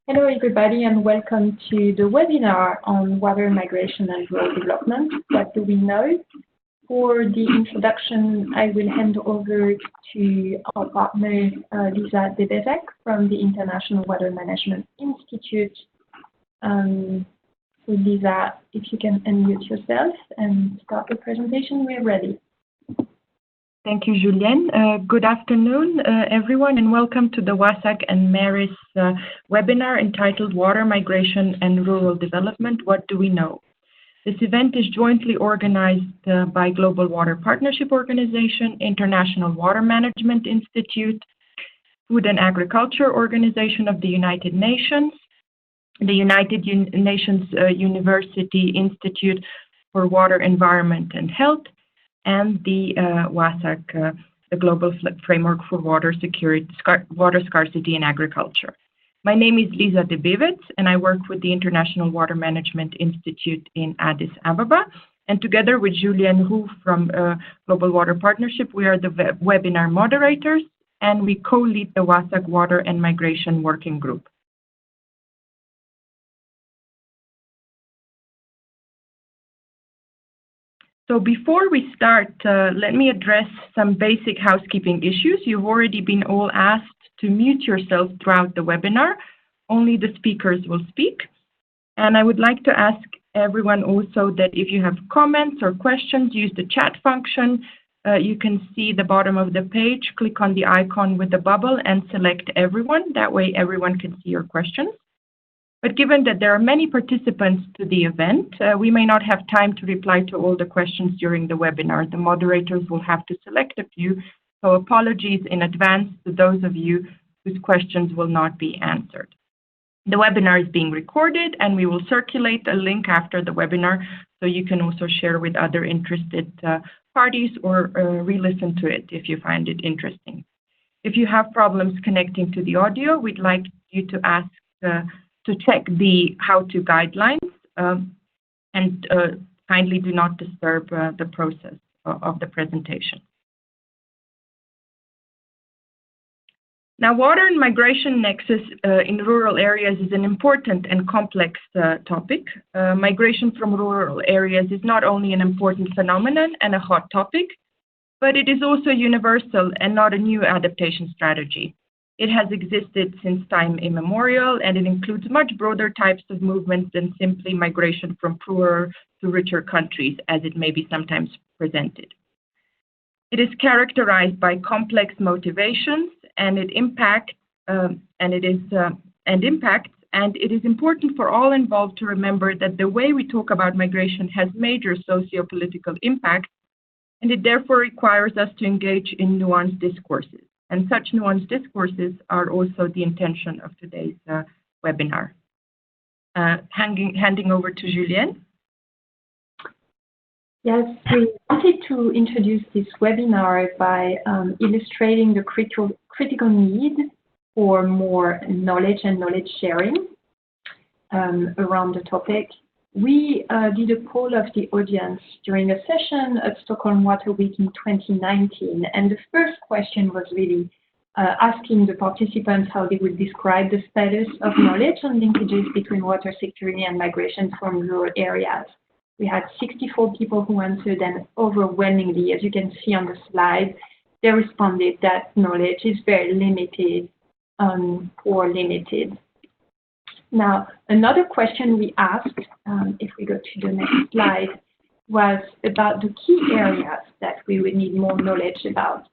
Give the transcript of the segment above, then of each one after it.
Hello, everybody, and welcome to the webinar on water migration and rural development. What do we know? For the introduction, I will hand over to our partner, Lisa Debevec from the International Water Management Institute. So Lisa, if you can unmute yourself and start the presentation, we're ready. Thank you, Julienne. Good afternoon, everyone, and welcome to the WASAC and MERIS webinar entitled Water Migration and Rural Development, What Do We Know? This event is jointly organized by Global Water Partnership Organization, International Water Management Institute, Food and Agriculture Organization of the United Nations, the United Nations University Institute for Water, Environment and Health, and the WASAC, the Global Framework for Water Security, Water Scarcity in Agriculture. My name is Lisa Debevec, and I work with the International Water Management Institute in Addis Ababa. And together with Julienne Hu from Global Water Partnership, we are the webinar moderators, and we co-lead the WASAC Water and Migration Working Group. So before we start, let me address some basic housekeeping issues. You've already been all asked to mute yourself throughout the webinar. Only the speakers will speak. And I would like to ask everyone also that if you have comments or questions, use the chat function. You can see the bottom of the page, click on the icon with the bubble and select everyone. That way everyone can see your questions. But given that there are many participants to the event, we may not have time to reply to all the questions during the webinar. The moderators will have to select a few, so apologies in advance to those of you whose questions will not be answered. The webinar is being recorded, and we will circulate a link after the webinar, so you can also share with other interested parties or re-listen to it if you find it interesting. If you have problems connecting to the audio, we'd like you to ask to check the how-to guidelines and kindly do not disturb the process of the presentation. Now, water and migration nexus in rural areas is an important and complex topic. Migration from rural areas is not only an important phenomenon and a hot topic, but it is also universal and not a new adaptation strategy. It has existed since time immemorial, and it includes much broader types of movements than simply migration from poorer to richer countries, as it may be sometimes presented. It is characterized by complex motivations, and it impacts, and it is important for all involved to remember that the way we talk about migration has major socio-political impact, and it therefore requires us to engage in nuanced discourses. And such nuanced discourses are also the intention of today's webinar. Handing over to Julienne. Yes, we wanted to introduce this webinar by illustrating the critical need for more knowledge and knowledge sharing around the topic. We did a poll of the audience during a session at Stockholm Water Week in 2019, and the first question was really asking the participants how they would describe the status of knowledge on linkages between water security and migration from rural areas. We had 64 people who answered, and overwhelmingly, as you can see on the slide, they responded that knowledge is very limited or limited. Now, another question we asked, if we go to the next slide, was about the key areas that we would need more knowledge about.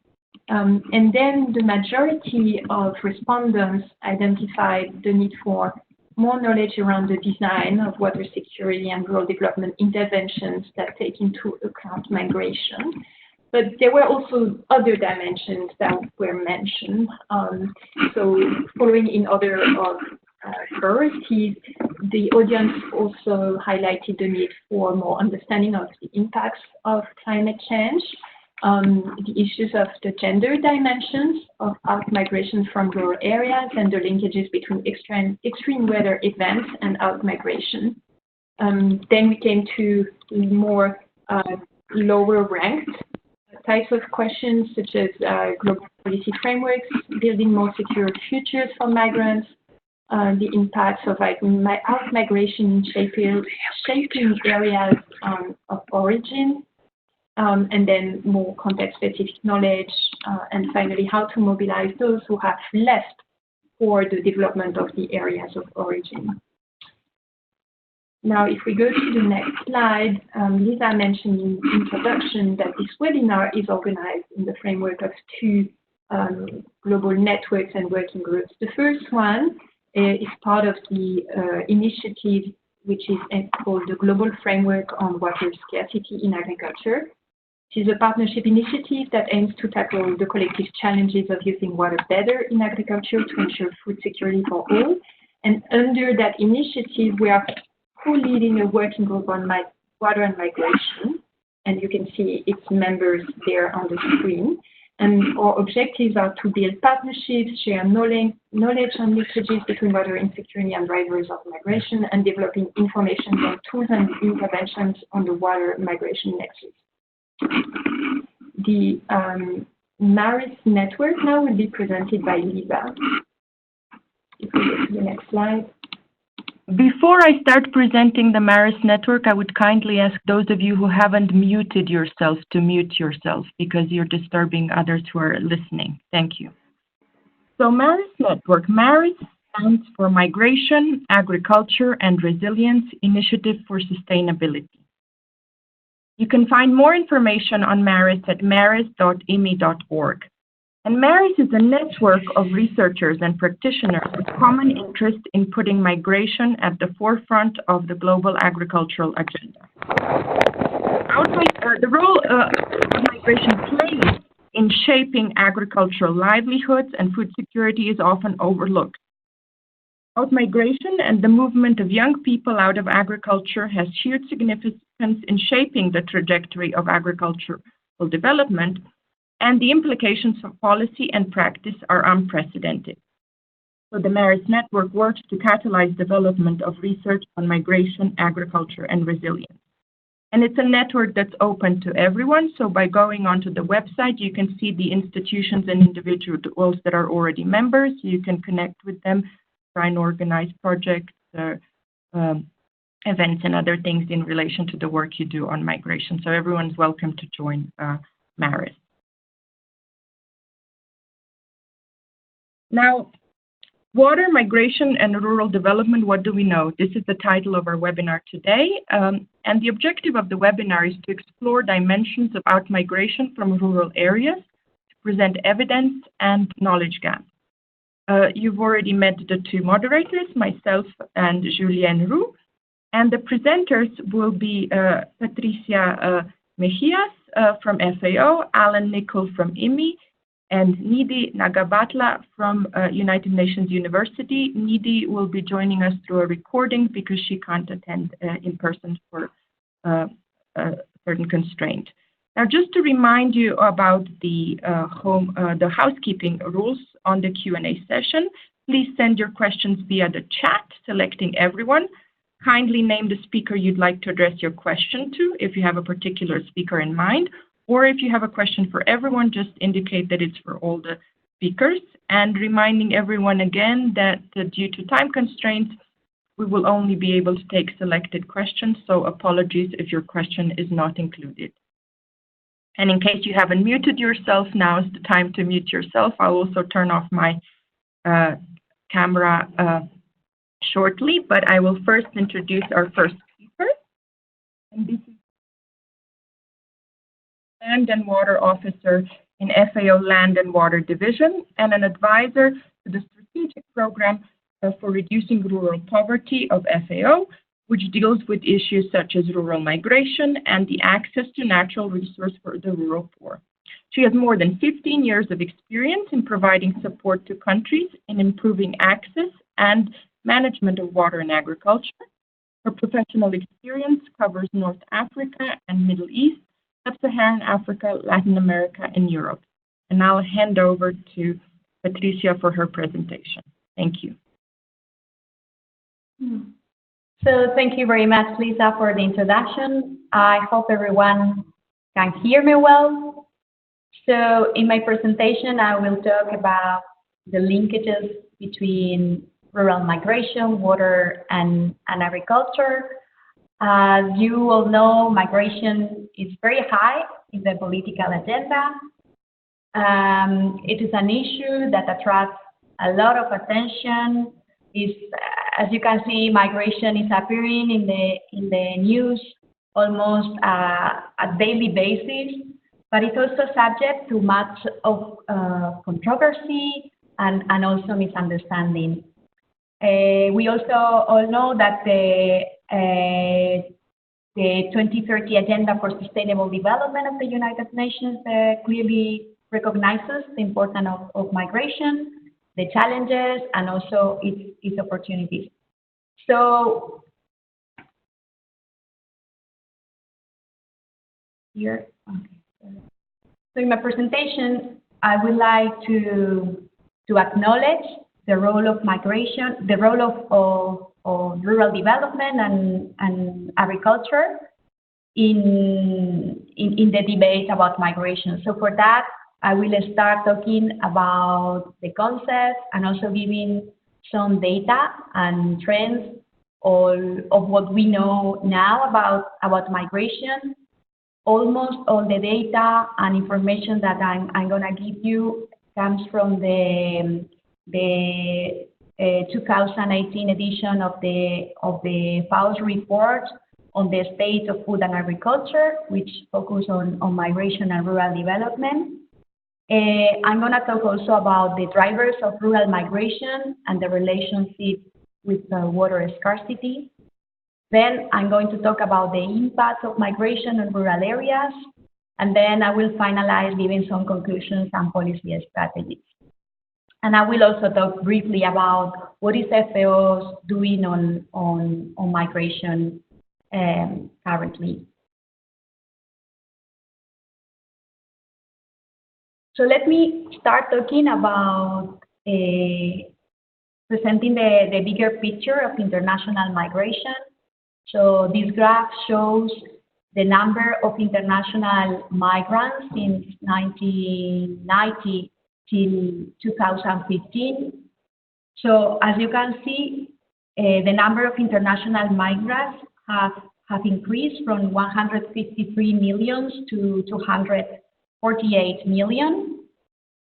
And then the majority of respondents identified the need for more knowledge around the design of water security and rural development interventions that take into account migration. But there were also other dimensions that were mentioned. So following in order of priorities, the audience also highlighted the need for more understanding of the impacts of climate change, the issues of the gender dimensions of out-migration from rural areas, and the linkages between extreme weather events and out-migration. Then we came to more lower-ranked types of questions, such as global policy frameworks, building more secure futures for migrants, the impacts of out-migration shaping areas of origin, and then more context-specific knowledge, and finally how to mobilize those who have left for the development of the areas of origin. Now, if we go to the next slide, Lisa mentioned in the introduction that this webinar is organized in the framework of two global networks and working groups. The first one is part of the initiative which is called the Global Framework on Water Scarcity in Agriculture. It is a partnership initiative that aims to tackle the collective challenges of using water better in agriculture to ensure food security for all. And under that initiative, we are co-leading a working group on water and migration. And you can see its members there on the screen. And our objectives are to build partnerships, share knowledge on linkages between water insecurity and drivers of migration, and developing information on tools and interventions on the water migration nexus. The MARIS network now will be presented by Lisa. If we go to the next slide. Before I start presenting the MARIS network, I would kindly ask those of you who haven't muted yourself to mute yourself because you're disturbing others who are listening. Thank you. So MARIS network, MARIS stands for Migration, Agriculture and Resilience Initiative for Sustainability. You can find more information on MARIS at maris.imi.org. And MARIS is a network of researchers and practitioners with common interest in putting migration at the forefront of the global agricultural agenda. The role migration plays in shaping agricultural livelihoods and food security is often overlooked. Outmigration and the movement of young people out of agriculture has huge significance in shaping the trajectory of agricultural development, and the implications of policy and practice are unprecedented. So the MARIS network works to catalyze development of research on migration, agriculture, and resilience. And it's a network that's open to everyone. So by going onto the website, you can see the institutions and individuals that are already members. You can connect with them, try and organize projects, events, and other things in relation to the work you do on migration. So everyone's welcome to join MARIS. Now, water, migration, and rural development, what do we know? This is the title of our webinar today. And the objective of the webinar is to explore dimensions of outmigration from rural areas, to present evidence and knowledge gaps. You've already met the two moderators, myself and Julienne Roux. And the presenters will be Patricia Mejias from FAO, Alan Nicol from IMI, and Nidhi Nagabatla from United Nations University. Nidhi will be joining us through a recording because she can't attend in person for a certain constraint. Now, just to remind you about the housekeeping rules on the Q&A session, please send your questions via the chat, selecting everyone. Kindly name the speaker you'd like to address your question to if you have a particular speaker in mind. Or if you have a question for everyone, just indicate that it's for all the speakers. And reminding everyone again that due to time constraints, we will only be able to take selected questions. So apologies if your question is not included. And in case you haven't muted yourself, now is the time to mute yourself. I'll also turn off my camera shortly, but I will first introduce our first speaker. And this is Land and Water Officer in FAO Land and Water Division and an advisor to the strategic program for reducing rural poverty of FAO, which deals with issues such as rural migration and the access to natural resources for the rural poor. She has more than 15 years of experience in providing support to countries in improving access and management of water and agriculture. Her professional experience covers North Africa and Middle East, Sub-Saharan Africa, Latin America, and Europe. And I'll hand over to Patricia for her presentation. Thank you. So thank you very much, Lisa, for the introduction. I hope everyone can hear me well. So in my presentation, I will talk about the linkages between rural migration, water, and agriculture. As you all know, migration is very high in the political agenda. It is an issue that attracts a lot of attention. As you can see, migration is appearing in the news almost a daily basis, but it's also subject to much of controversy and also misunderstanding. We also all know that the 2030 Agenda for Sustainable Development of the United Nations clearly recognizes the importance of migration, the challenges, and also its opportunities. So here, okay. So in my presentation, I would like to acknowledge the role of migration, the role of rural development and agriculture in the debate about migration. So for that, I will start talking about the concept and also giving some data and trends of what we know now about migration. Almost all the data and information that I'm going to give you comes from the 2018 edition of the FAO's report on the state of food and agriculture, which focus on migration and rural development. I'm going to talk also about the drivers of rural migration and the relationship with water scarcity. Then I'm going to talk about the impact of migration on rural areas, and then I will finalize giving some conclusions and policy strategies. And I will also talk briefly about what is FAO doing on migration currently. So let me start talking about presenting the bigger picture of international migration. So this graph shows the number of international migrants since 1990 till 2015. So as you can see, the number of international migrants have increased from 153 million to 248 million.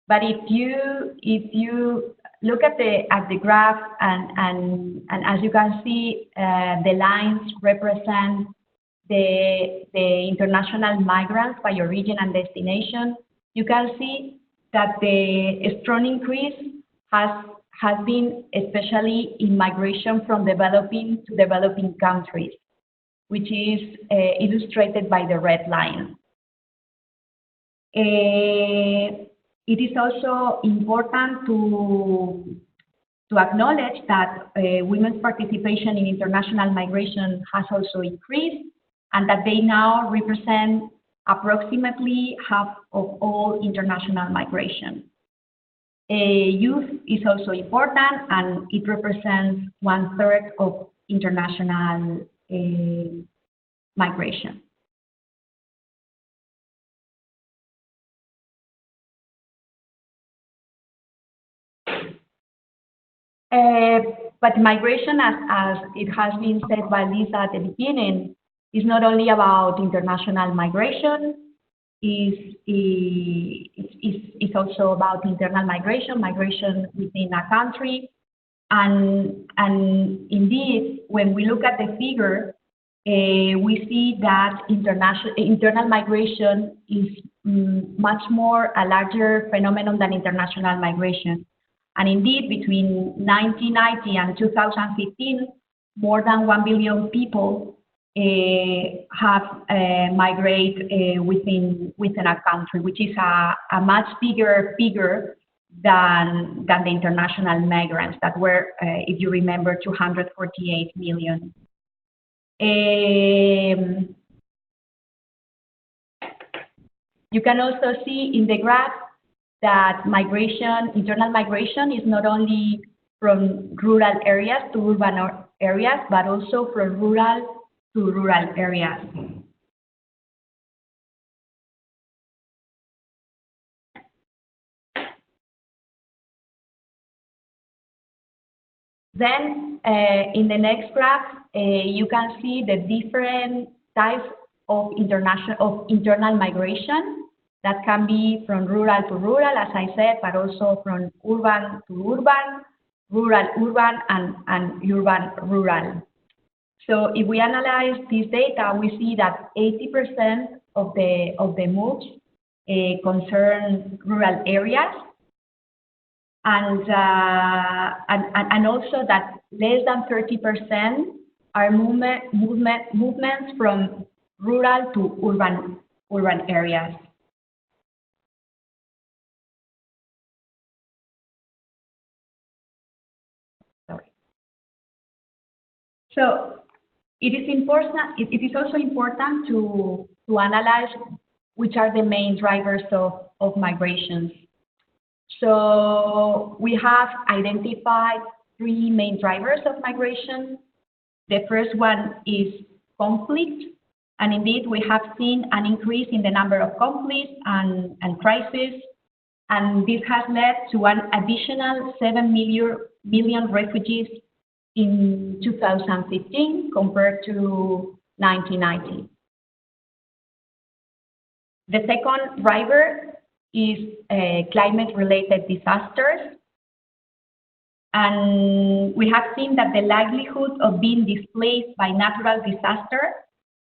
But if you look at the graph and as you can see, the lines represent the international migrants by origin and destination. You can see that the strong increase has been especially in migration from developing to developing countries, which is illustrated by the red line. It is also important to acknowledge that women's participation in international migration has also increased, and that they now represent approximately half of all international migration. Youth is also important, and it represents 1/3 of international migration. But migration, as it has been said by Lisa at the beginning, is not only about international migration. It's also about internal migration within a country. And indeed, when we look at the figure, we see that internal migration is much more a larger phenomenon than international migration. And indeed, between 1990 and 2015, more than 1 billion people have migrated within a country, which is a much bigger figure than the international migrants that were, if you remember, 248 million. You can also see in the graph that internal migration is not only from rural areas to urban areas, but also from rural to rural areas. Then in the next graph, you can see the different types of internal migration that can be from rural to rural, as I said, but also from urban to urban, rural-urban, and urban-rural. So if we analyze this data, we see that 80% of the moves concern rural areas, and also that less than 30% are movements from rural to urban areas. Sorry. So it is also important to analyze which are the main drivers of migrations. So we have identified three main drivers of migration. The first one is conflict, and indeed we have seen an increase in the number of conflicts and crises, and this has led to an additional 7 million refugees in 2015 compared to 1990. The second driver is climate-related disasters. And we have seen that the likelihood of being displaced by natural disaster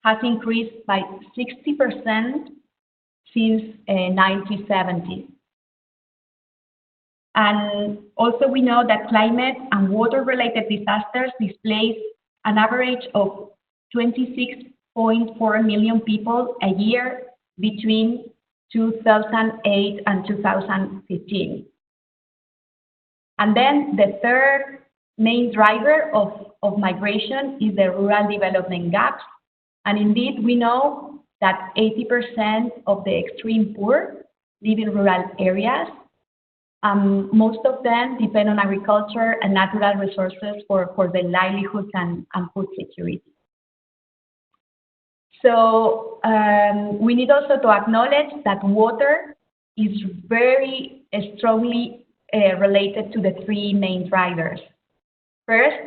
has increased by 60% since 1970. And also we know that climate and water-related disasters displace an average of 26.4 million people a year between 2008 and 2015. And then the third main driver of migration is the rural development gaps. And indeed, we know that 80% of the extreme poor live in rural areas. Most of them depend on agriculture and natural resources for their livelihoods and food security. So we need also to acknowledge that water is very strongly related to the three main drivers. First,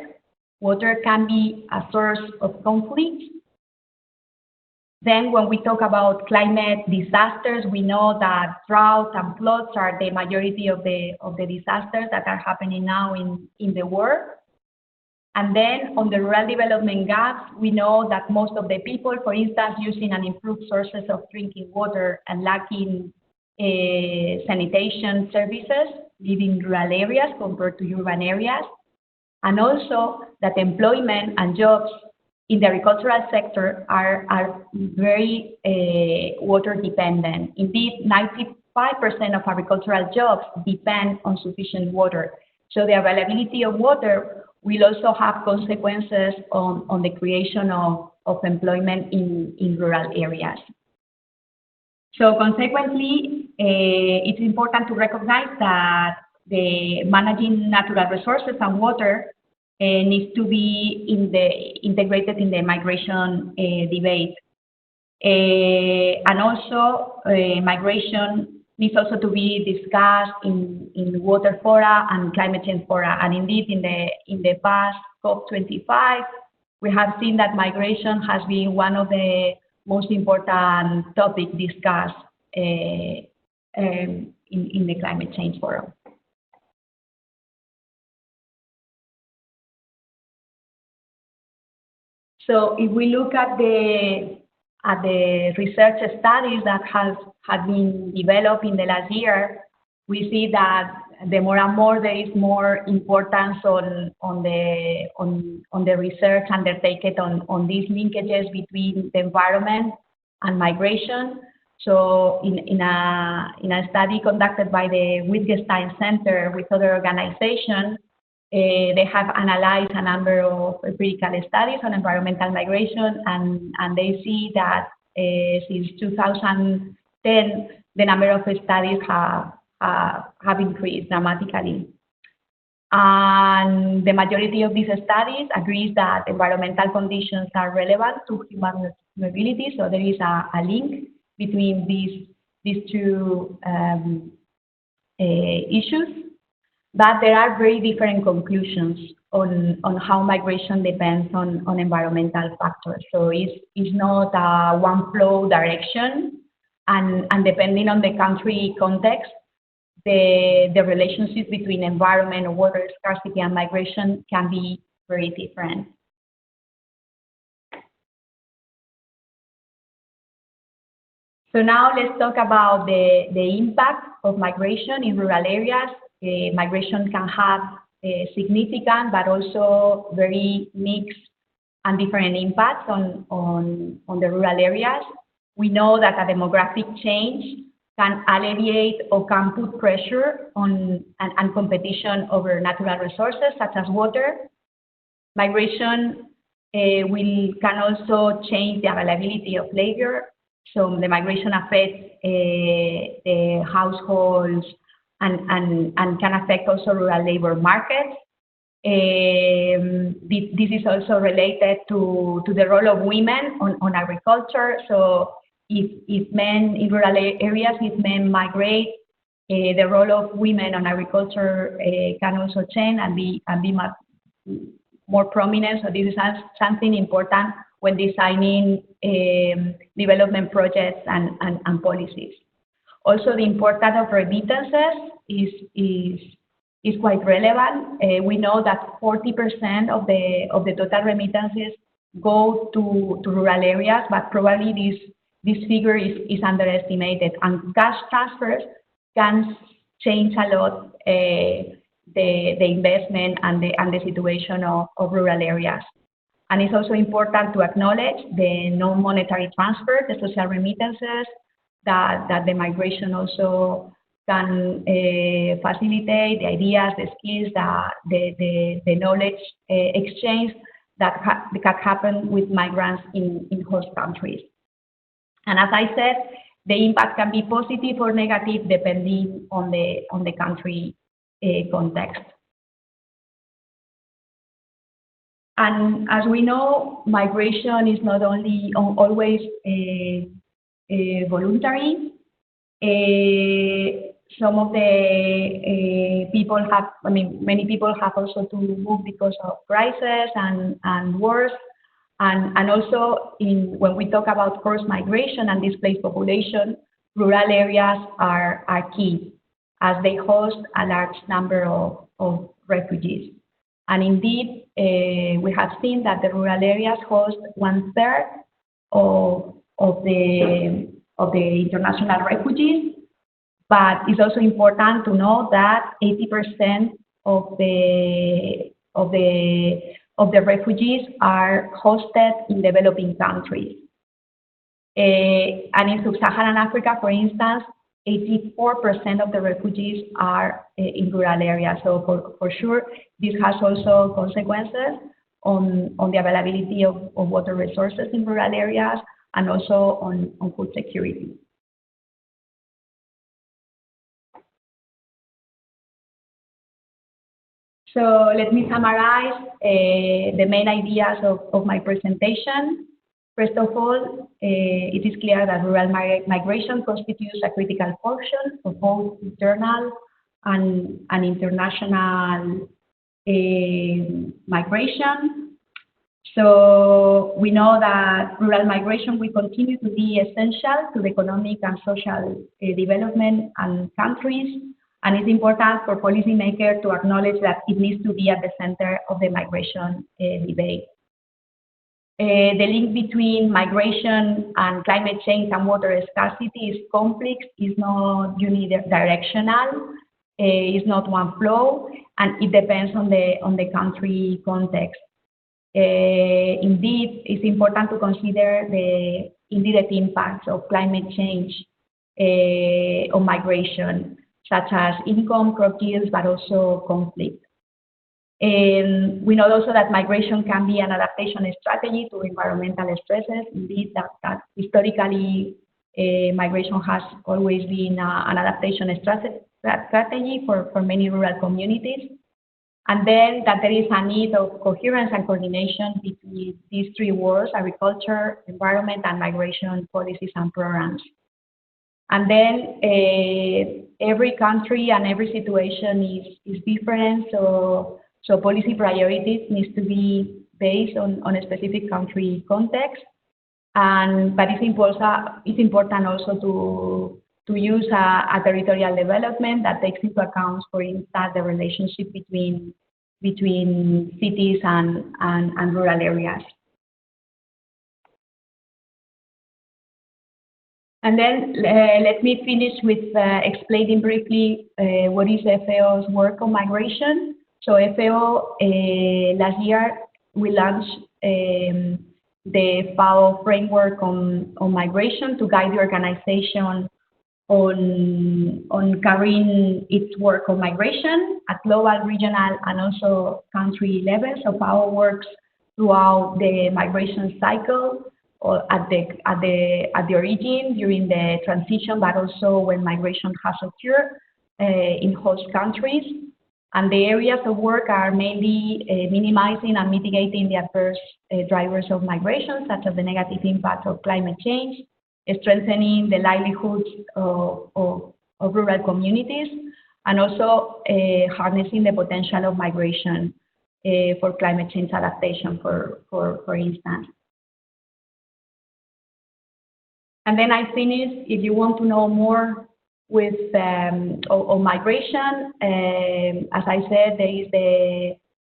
water can be a source of conflict. Then when we talk about climate disasters, we know that drought and floods are the majority of the disasters that are happening now in the world. And then on the rural development gaps, we know that most of the people, for instance, using unimproved sources of drinking water and lacking sanitation services, live in rural areas compared to urban areas. And also that employment and jobs in the agricultural sector are very water dependent. Indeed, 95% of agricultural jobs depend on sufficient water. So the availability of water will also have consequences on the creation of employment in rural areas. So consequently, it's important to recognize that the managing natural resources and water needs to be integrated in the migration debate. And also, migration needs also to be discussed in water fora and climate change fora. And indeed, in the past COP25, we have seen that migration has been one of the most important topics discussed in the climate change forum. So if we look at the research studies that have been developed in the last year, we see that the more and more there is more importance on the research undertaken on these linkages between the environment and migration. So in a study conducted by the Wittgenstein Center with other organizations, they have analyzed a number of empirical studies on environmental migration, and they see that since 2010, the number of studies have increased dramatically. And the majority of these studies agrees that environmental conditions are relevant to human mobility, so there is a link between these two issues. But there are very different conclusions on how migration depends on environmental factors. So it's not a one flow direction, and depending on the country context, the relationship between environment, water scarcity, and migration can be very different. So now let's talk about the impact of migration in rural areas. Migration can have significant but also very mixed and different impacts on the rural areas. We know that a demographic change can alleviate or can put pressure on and competition over natural resources such as water. Migration can also change the availability of labor. So the migration affects the households and can affect also rural labor markets. This is also related to the role of women on agriculture. So if men in rural areas, if men migrate, the role of women on agriculture can also change and be more prominent. So this is something important when designing development projects and policies. Also, the importance of remittances is quite relevant. We know that 40% of the total remittances go to rural areas, but probably this figure is underestimated. And cash transfers can change a lot the investment and the situation of rural areas. And it's also important to acknowledge the non-monetary transfer, the social remittances, that the migration also can facilitate, the ideas, the skills, the knowledge exchange that can happen with migrants in host countries. And as I said, the impact can be positive or negative depending on the country context. And as we know, migration is not only always voluntary. Some of the people have, many people have also to move because of crisis and wars. And also, when we talk about forced migration and displaced population, rural areas are key as they host a large number of refugees. And indeed, we have seen that the rural areas host 1/3 of the international refugees. But it's also important to know that 80% of the refugees are hosted in developing countries. And in sub-Saharan Africa, for instance, 84% of the refugees are in rural areas. So for sure, this has also consequences on the availability of water resources in rural areas and also on food security. So let me summarize the main ideas of my presentation. First of all, it is clear that rural migration constitutes a critical function of both internal and international migration. So we know that rural migration will continue to be essential to the economic and social development and countries. And it's important for policymakers to acknowledge that it needs to be at the center of the migration debate. The link between migration and climate change and water scarcity is complex, is not unidirectional, is not one flow, and it depends on the country context. Indeed, it's important to consider the indirect impacts of climate change on migration, such as income, crop yields, but also conflict. And we know also that migration can be an adaptation strategy to environmental stresses. Indeed, that historically, migration has always been an adaptation strategy for many rural communities. And then that there is a need of coherence and coordination between these three worlds: agriculture, environment, and migration policies and programs. And then every country and every situation is different. So So policy priorities needs to be based on a specific country context, but it's important also to use a territorial development that takes into account, for instance, the relationship between cities and rural areas. And then let me finish with explaining briefly what is FAO's work on migration. So FAO last year we launched the FAO framework on migration to guide the organization on carrying its work on migration at global, regional, and also country level. So FAO works throughout the migration cycle, or at the origin, during the transition, but also when migration has occurred in host countries. And the areas of work are mainly minimizing and mitigating the adverse drivers of migration, such as the negative impact of climate change, strengthening the livelihoods of rural communities, and also harnessing the potential of migration for climate change adaptation, for instance. And then I finish, if you want to know more with on migration, as I said, there is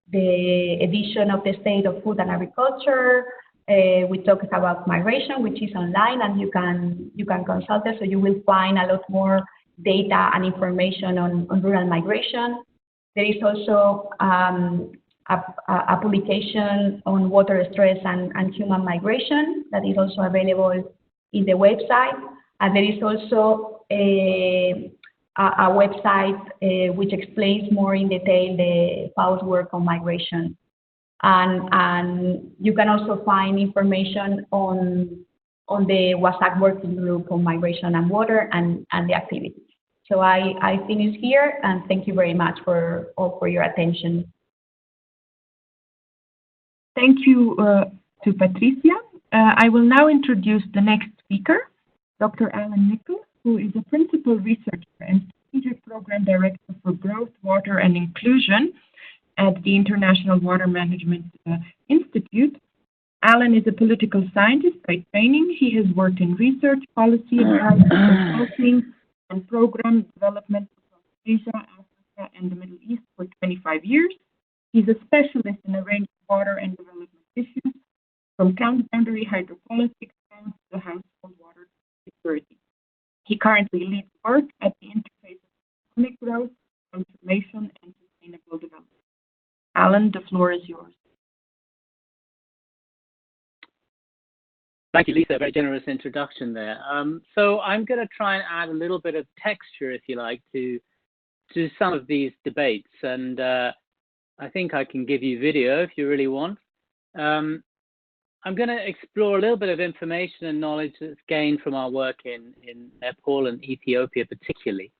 the edition of the State of Food and Agriculture. We talked about migration, which is online, and you can consult it, so you will find a lot more data and information on rural migration. There is also a publication on water stress and human migration that is also available in the website, and there is also a website which explains more in detail the FAO's work on migration. And you can also find information on the WASAC working group on migration and water and the activities. So I finish here, and thank you very much for your attention. Thank you to Patricia. I will now introduce the next speaker, Dr. Alan Nichols, who is a principal researcher and strategic program director for growth, water, and inclusion at the International Water Management Institute. Alan is a political scientist by training. He has worked in research, policy, analysis, consulting, and program development across Asia, Africa, and the Middle East for 25 years. He's a specialist in a range of water and development issues, from boundary hydropolitics to the household water security. He currently leads work at the interface of economic growth, transformation, and sustainable development. Alan, the floor is yours. Thank you, Lisa. Very generous introduction there. So I'm going to try and add a little bit of texture, if you like, to some of these debates. And I think I can give you video if you really want. I'm going to explore a little bit of information and knowledge that's gained from our work in Nepal and Ethiopia particularly,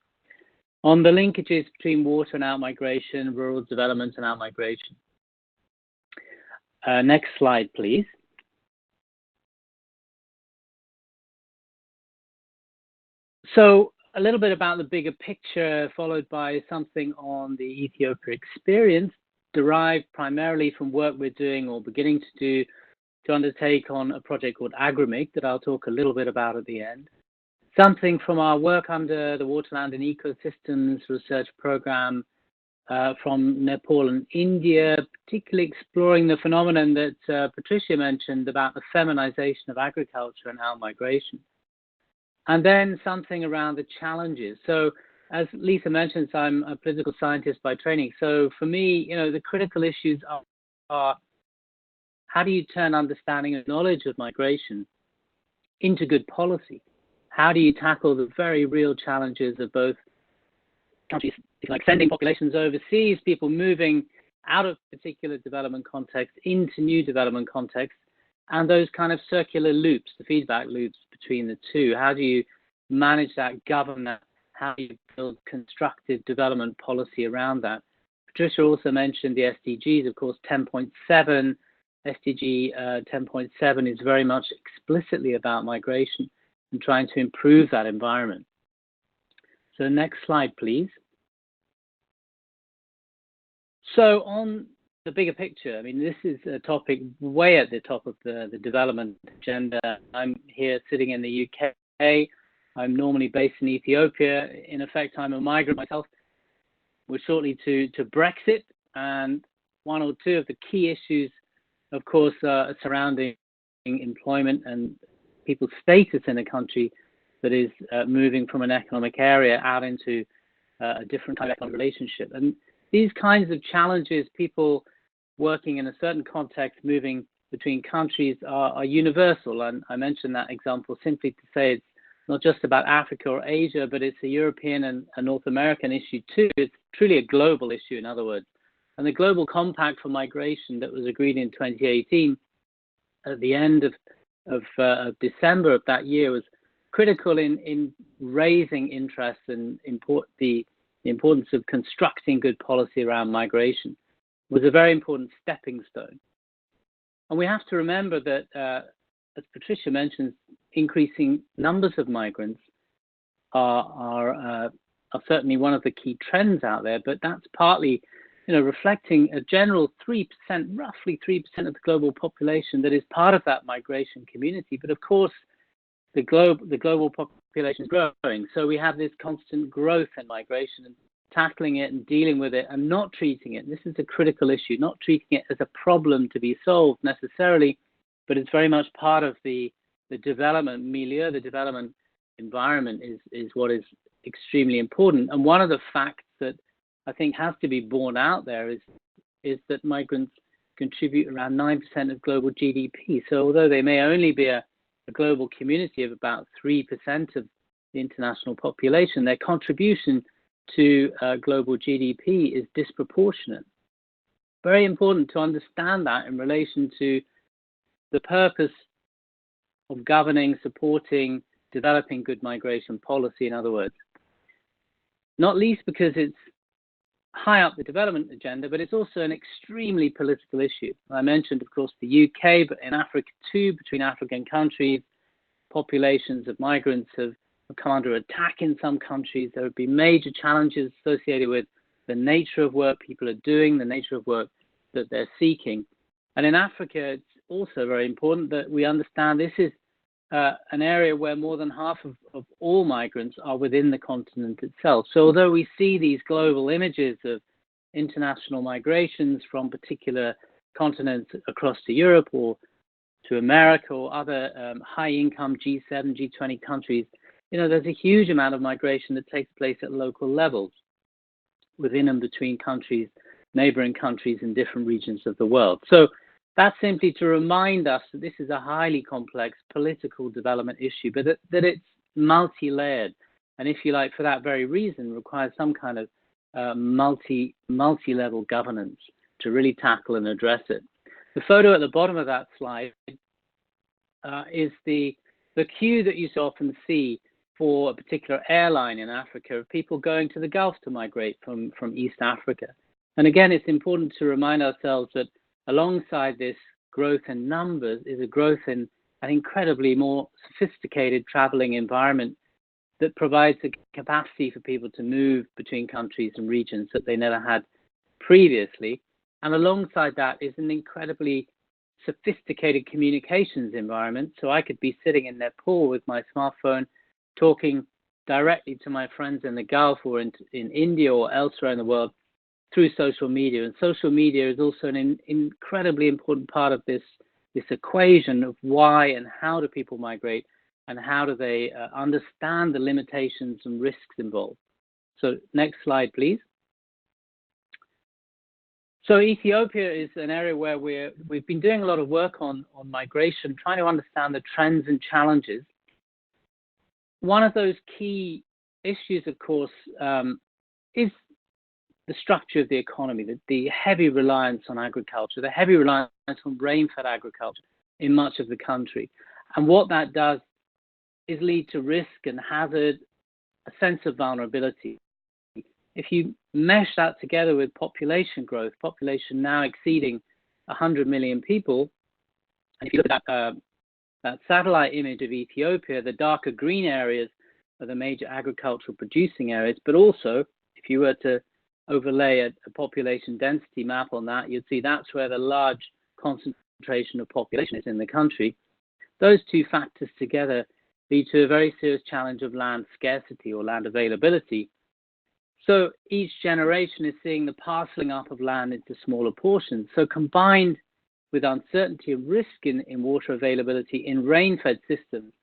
on the linkages between water and outmigration, rural development and outmigration. Next slide, please. So a little bit about the bigger picture, followed by something on the Ethiopia experience, derived primarily from work we're doing or beginning to do to undertake on a project called AgriMig that I'll talk a little bit about at the end. Something from our work under the Waterland and Ecosystems Research Program from Nepal and India, particularly exploring the phenomenon that Patricia mentioned about the feminization of agriculture and outmigration. And then something around the challenges. So as Lisa mentioned, I'm a political scientist by training. So for me, the critical issues are how do you turn understanding and knowledge of migration into good policy? How do you tackle the very real challenges of both countries like sending populations overseas, people moving out of particular development contexts into new development contexts, and those kind of circular loops, the feedback loops between the two? How do you manage that, govern that? How do you build constructive development policy around that? Patricia also mentioned the SDGs, of course, 10.7. SDG 10.7 is very much explicitly about migration and trying to improve that environment. So next slide, please. So on the bigger picture, I mean, this is a topic way at the top of the development agenda. I'm here sitting in the UK. I'm normally based in Ethiopia. In effect, I'm a migrant myself. We're shortly to Brexit, and one or two of the key issues, of course, surrounding employment and people's status in a country that is moving from an economic area out into a different kind of economic relationship. And these kinds of challenges, people working in a certain context, moving between countries, are universal. And I mentioned that example simply to say it's not just about Africa or Asia, but it's a European and a North American issue too. It's truly a global issue, in other words. And the Global Compact for Migration that was agreed in 2018 at the end of December of that year was critical in raising interest and the importance of constructing good policy around migration. It was a very important stepping stone. And we have to remember that, as Patricia mentioned, increasing numbers of migrants are certainly one of the key trends out there, but that's partly reflecting a general 3%, roughly 3% of the global population that is part of that migration community. But of course, the global population is growing. So we have this constant growth in migration, and tackling it and dealing with it and not treating it. This is a critical issue, not treating it as a problem to be solved necessarily, but it's very much part of the development milieu, the development environment is what is extremely important. And one of the facts that I think has to be borne out there is that migrants contribute around 9% of global GDP. So although they may only be a global community of about 3% of the international population, their contribution to global GDP is disproportionate. Very important to understand that in relation to the purpose of governing, supporting, developing good migration policy, in other words. Not least because it's high up the development agenda, but it's also an extremely political issue. I mentioned, of course, the UK, but in Africa too, between African countries, populations of migrants have come under attack in some countries. There would be major challenges associated with the nature of work people are doing, the nature of work that they're seeking. And in Africa, it's also very important that we understand this is an area where more than half of all migrants are within the continent itself. So although we see these global images of international migrations from particular continents across to Europe or to America or other high-income G7, G20 countries, there's a huge amount of migration that takes place at local levels within and between countries, neighboring countries in different regions of the world. So that's simply to remind us that this is a highly complex political development issue, but that it's multi-layered. And if you like, for that very reason, requires some kind of multi-level governance to really tackle and address it. The photo at the bottom of that slide is the queue that you so often see for a particular airline in Africa of people going to the Gulf to migrate from East Africa. And again, it's important to remind ourselves that alongside this growth in numbers is a growth in an incredibly more sophisticated traveling environment that provides the capacity for people to move between countries and regions that they never had previously. And alongside that is an incredibly sophisticated communications environment. So I could be sitting in Nepal with my smartphone, talking directly to my friends in the Gulf or in India or elsewhere in the world through social media. And social media is also an incredibly important part of this equation of why and how do people migrate and how do they understand the limitations and risks involved. So next slide, please. So Ethiopia is an area where we've been doing a lot of work on migration, trying to understand the trends and challenges. One of those key issues, of course, is the structure of the economy, the heavy reliance on agriculture, the heavy reliance on rain-fed agriculture in much of the country. And what that does is lead to risk and hazard, a sense of vulnerability. If you mesh that together with population growth, population now exceeding 100 million people, and if you look at that satellite image of Ethiopia, the darker green areas are the major agricultural producing areas, but also if you were to overlay a population density map on that, you'd see that's where the large concentration of population is in the country. Those two factors together lead to a very serious challenge of land scarcity or land availability. So each generation is seeing the parceling up of land into smaller portions. So combined with uncertainty and risk in water availability in rain-fed systems,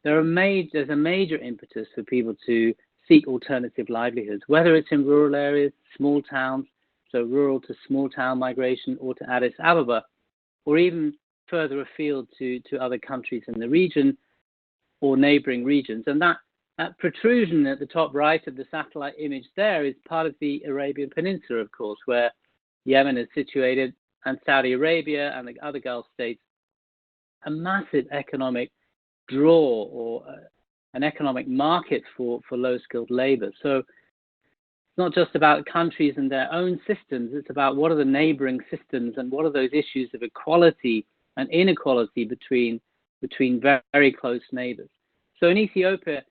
there's a major impetus for people to seek alternative livelihoods, whether it's in rural areas, small towns, so rural to small town migration, or to Addis Ababa, or even further afield to other countries in the region or neighboring regions. And that protrusion at the top right of the satellite image there is part of the Arabian Peninsula, of course, where Yemen is situated, and Saudi Arabia and the other Gulf states, a massive economic draw or an economic market for low-skilled labor. So it's not just about countries and their own systems, it's about what are the neighboring systems and what are those issues of equality and inequality between very close neighbors. So in Ethiopia,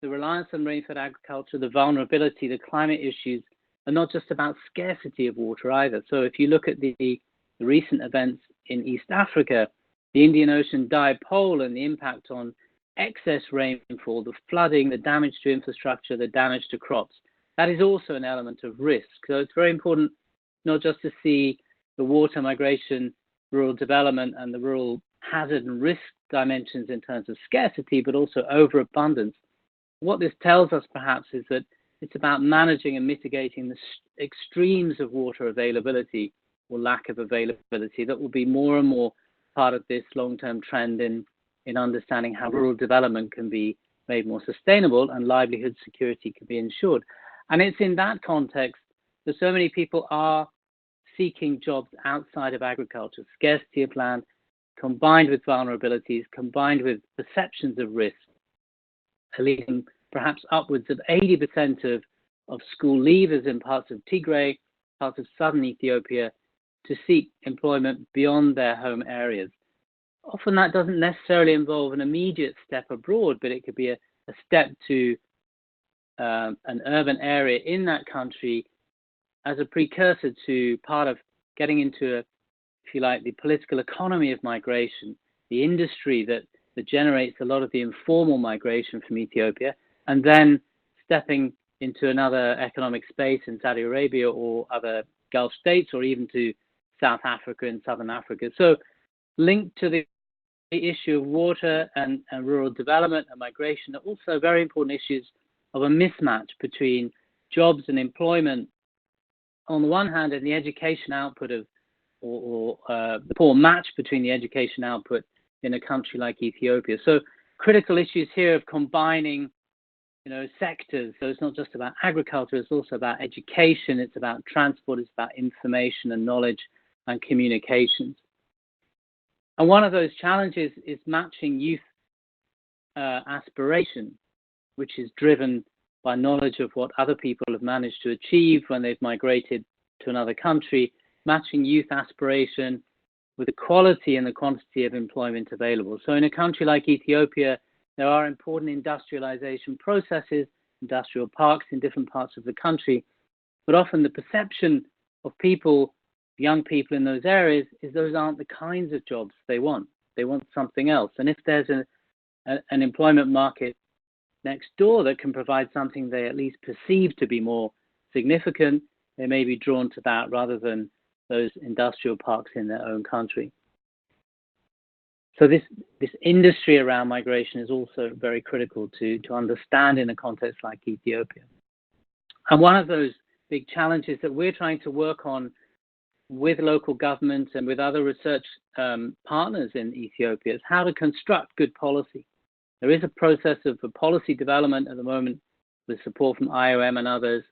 the reliance on rain-fed agriculture, the vulnerability, the climate issues are not just about scarcity of water either. So if you look at the recent events in East Africa, the Indian Ocean dipole and the impact on excess rainfall, the flooding, the damage to infrastructure, the damage to crops, that is also an element of risk. So it's very important not just to see the water migration, rural development, and the rural hazard and risk dimensions in terms of scarcity, but also overabundance. What this tells us perhaps is that it's about managing and mitigating the extremes of water availability or lack of availability that will be more and more part of this long-term trend in understanding how rural development can be made more sustainable and livelihood security can be ensured. And it's in that context that so many people are seeking jobs outside of agriculture. Scarcity of land combined with vulnerabilities, combined with perceptions of risk, are leading perhaps upwards of 80% of school leavers in parts of Tigray, parts of southern Ethiopia, to seek employment beyond their home areas. Often that doesn't necessarily involve an immediate step abroad, but it could be a step to an urban area in that country as a precursor to part of getting into, if you like, the political economy of migration, the industry that generates a lot of the informal migration from Ethiopia, and then stepping into another economic space in Saudi Arabia or other Gulf states, or even to South Africa and Southern Africa. So linked to the issue of water and rural development and migration are also very important issues of a mismatch between jobs and employment on the one hand and the education output of, or the poor match between the education output in a country like Ethiopia. So critical issues here of combining, sectors. So it's not just about agriculture, it's also about education, it's about transport, it's about information and knowledge and communications. And one of those challenges is matching youth aspiration, which is driven by knowledge of what other people have managed to achieve when they've migrated to another country, matching youth aspiration with the quality and the quantity of employment available. So in a country like Ethiopia, there are important industrialization processes, industrial parks in different parts of the country, but often the perception of people, young people in those areas, is those aren't the kinds of jobs they want. They want something else. And if there's an employment market next door that can provide something they at least perceive to be more significant, they may be drawn to that rather than those industrial parks in their own country. So this industry around migration is also very critical to understand in a context like Ethiopia. And one of those big challenges that we're trying to work on with local governments and with other research partners in Ethiopia is how to construct good policy. There is a process of policy development at the moment with support from IOM and others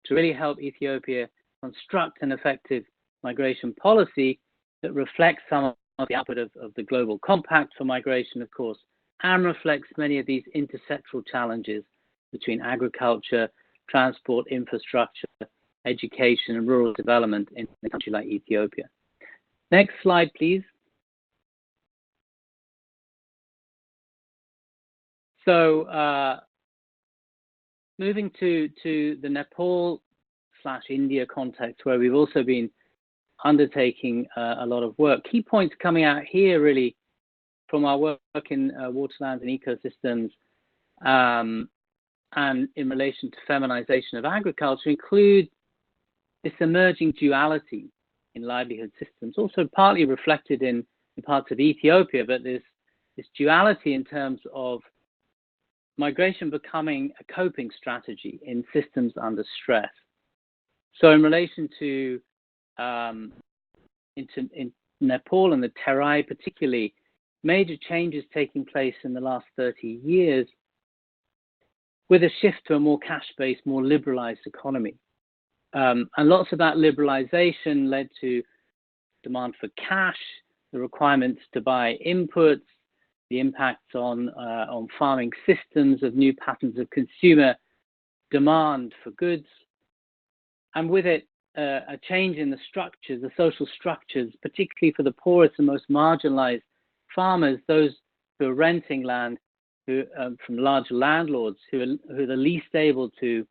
to really help Ethiopia construct an effective migration policy that reflects some of the output of the Global Compact for Migration, of course, and reflects many of these intersectoral challenges between agriculture, transport, infrastructure, education, and rural development in a country like Ethiopia. Next slide, please. So moving to the Nepal India context, where we've also been undertaking a lot of work. Key points coming out here really from our work in waterlands and ecosystems and in relation to feminization of agriculture include this emerging duality in livelihood systems, also partly reflected in parts of Ethiopia, but this duality in terms of migration becoming a coping strategy in systems under stress. So in relation to in Nepal and the Terai particularly, major changes taking place in the last 30 years with a shift to a more cash-based, more liberalized economy. And lots of that liberalization led to demand for cash, the requirements to buy inputs, the impacts on farming systems of new patterns of consumer demand for goods, and with it, a change in the structures, the social structures, particularly for the poorest and most marginalized farmers, those who are renting land, who from larger landlords, who are the least able to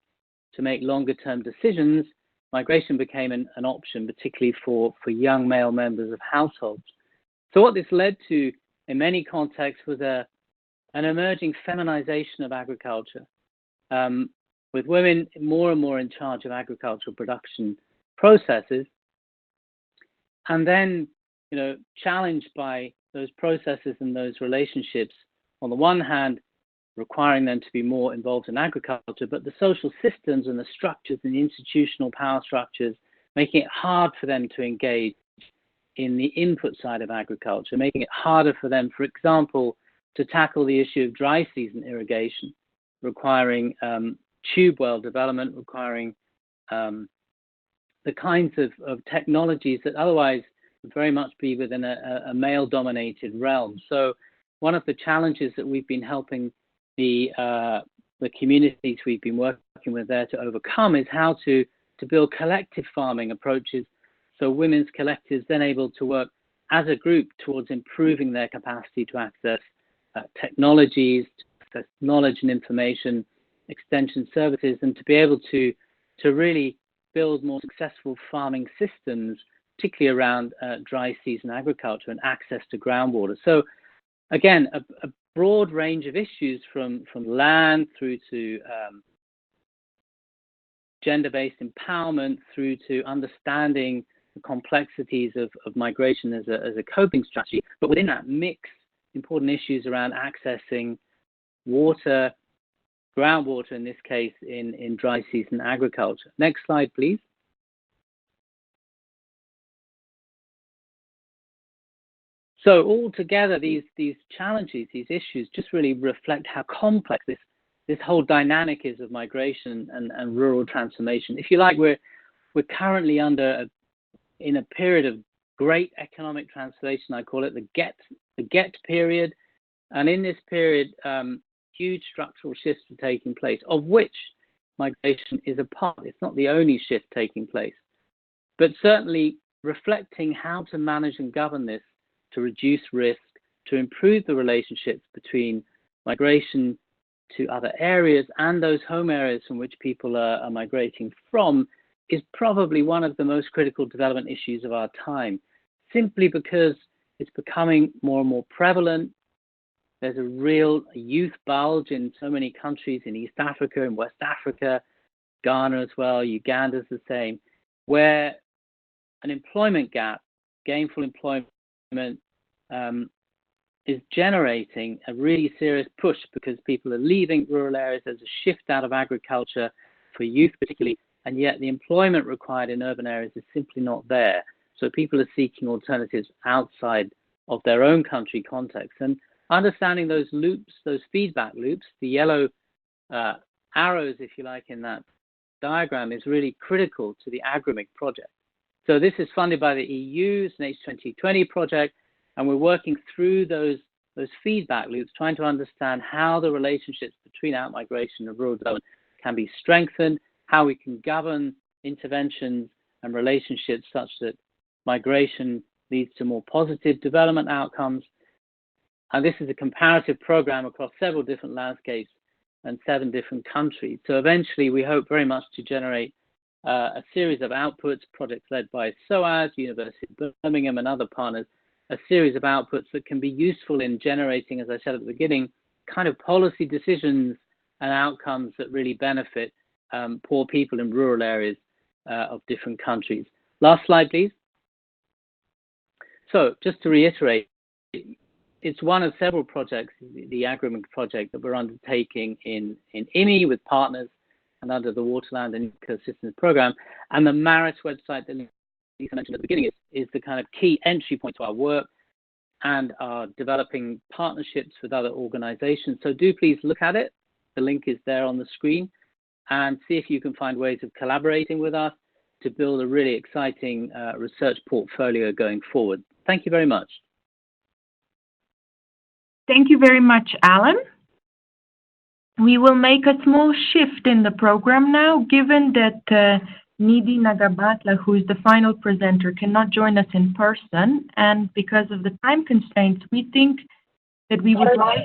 make longer-term decisions. Migration became an option, particularly for young male members of households. So what this led to, in many contexts, was an emerging feminization of agriculture, with women more and more in charge of agricultural production processes, and then, challenged by those processes and those relationships, on the one hand, requiring them to be more involved in agriculture, but the social systems and the structures and the institutional power structures making it hard for them to engage in the input side of agriculture, making it harder for them, for example, to tackle the issue of dry season irrigation, requiring tube well development, requiring the kinds of technologies that otherwise would very much be within a male-dominated realm. So one of the challenges that we've been helping the communities we've been working with there to overcome is how to build collective farming approaches, so women's collectives then able to work as a group towards improving their capacity to access technologies, to access knowledge and information, extension services, and to be able to really build more successful farming systems, particularly around dry season agriculture and access to groundwater. So again, a broad range of issues from land through to gender-based empowerment, through to understanding the complexities of migration as a coping strategy. But within that mix, important issues around accessing water, groundwater in this case, in dry season agriculture. Next slide, please. So altogether, these challenges, these issues, just really reflect how complex this whole dynamic is of migration and rural transformation. If you like, we're currently in a period of great economic transformation. I call it the get period, and in this period, huge structural shifts are taking place, of which migration is a part. It's not the only shift taking place, but certainly reflecting how to manage and govern this to reduce risk, to improve the relationships between migration to other areas and those home areas from which people are migrating from, is probably one of the most critical development issues of our time, simply because it's becoming more and more prevalent. There's a real youth bulge in so many countries in East Africa and West Africa, Ghana as well, Uganda's the same, where an employment gap, gainful employment, is generating a really serious push because people are leaving rural areas. There's a shift out of agriculture for youth particularly, and yet the employment required in urban areas is simply not there. So people are seeking alternatives outside of their own country context. And understanding those loops, those feedback loops, the yellow arrows, if you like, in that diagram is really critical to the AgriMig project. So this is funded by the EU, it's an H2020 project, and we're working through those feedback loops, trying to understand how the relationships between outmigration and rural development can be strengthened, how we can govern interventions and relationships such that migration leads to more positive development outcomes. And this is a comparative program across several different landscapes and 7 different countries. So eventually we hope very much to generate a series of outputs, projects led by SOAS, University of Birmingham, and other partners, a series of outputs that can be useful in generating, as I said at the beginning, kind of policy decisions and outcomes that really benefit poor people in rural areas of different countries. Last slide, please. So just to reiterate, it's one of several projects, the Agreement project, that we're undertaking in IMI with partners and under the Waterland and Ecosystems Program. And the Maris website that Lisa mentioned at the beginning is the kind of key entry point to our work and our developing partnerships with other organizations. So do please look at it. The link is there on the screen, and see if you can find ways of collaborating with us to build a really exciting research portfolio going forward. Thank you very much. Thank you very much, Alan. We will make a small shift in the program now, given that Nidhi Nagabatla, who is the final presenter, cannot join us in person, and because of the time constraints, we think that we would like...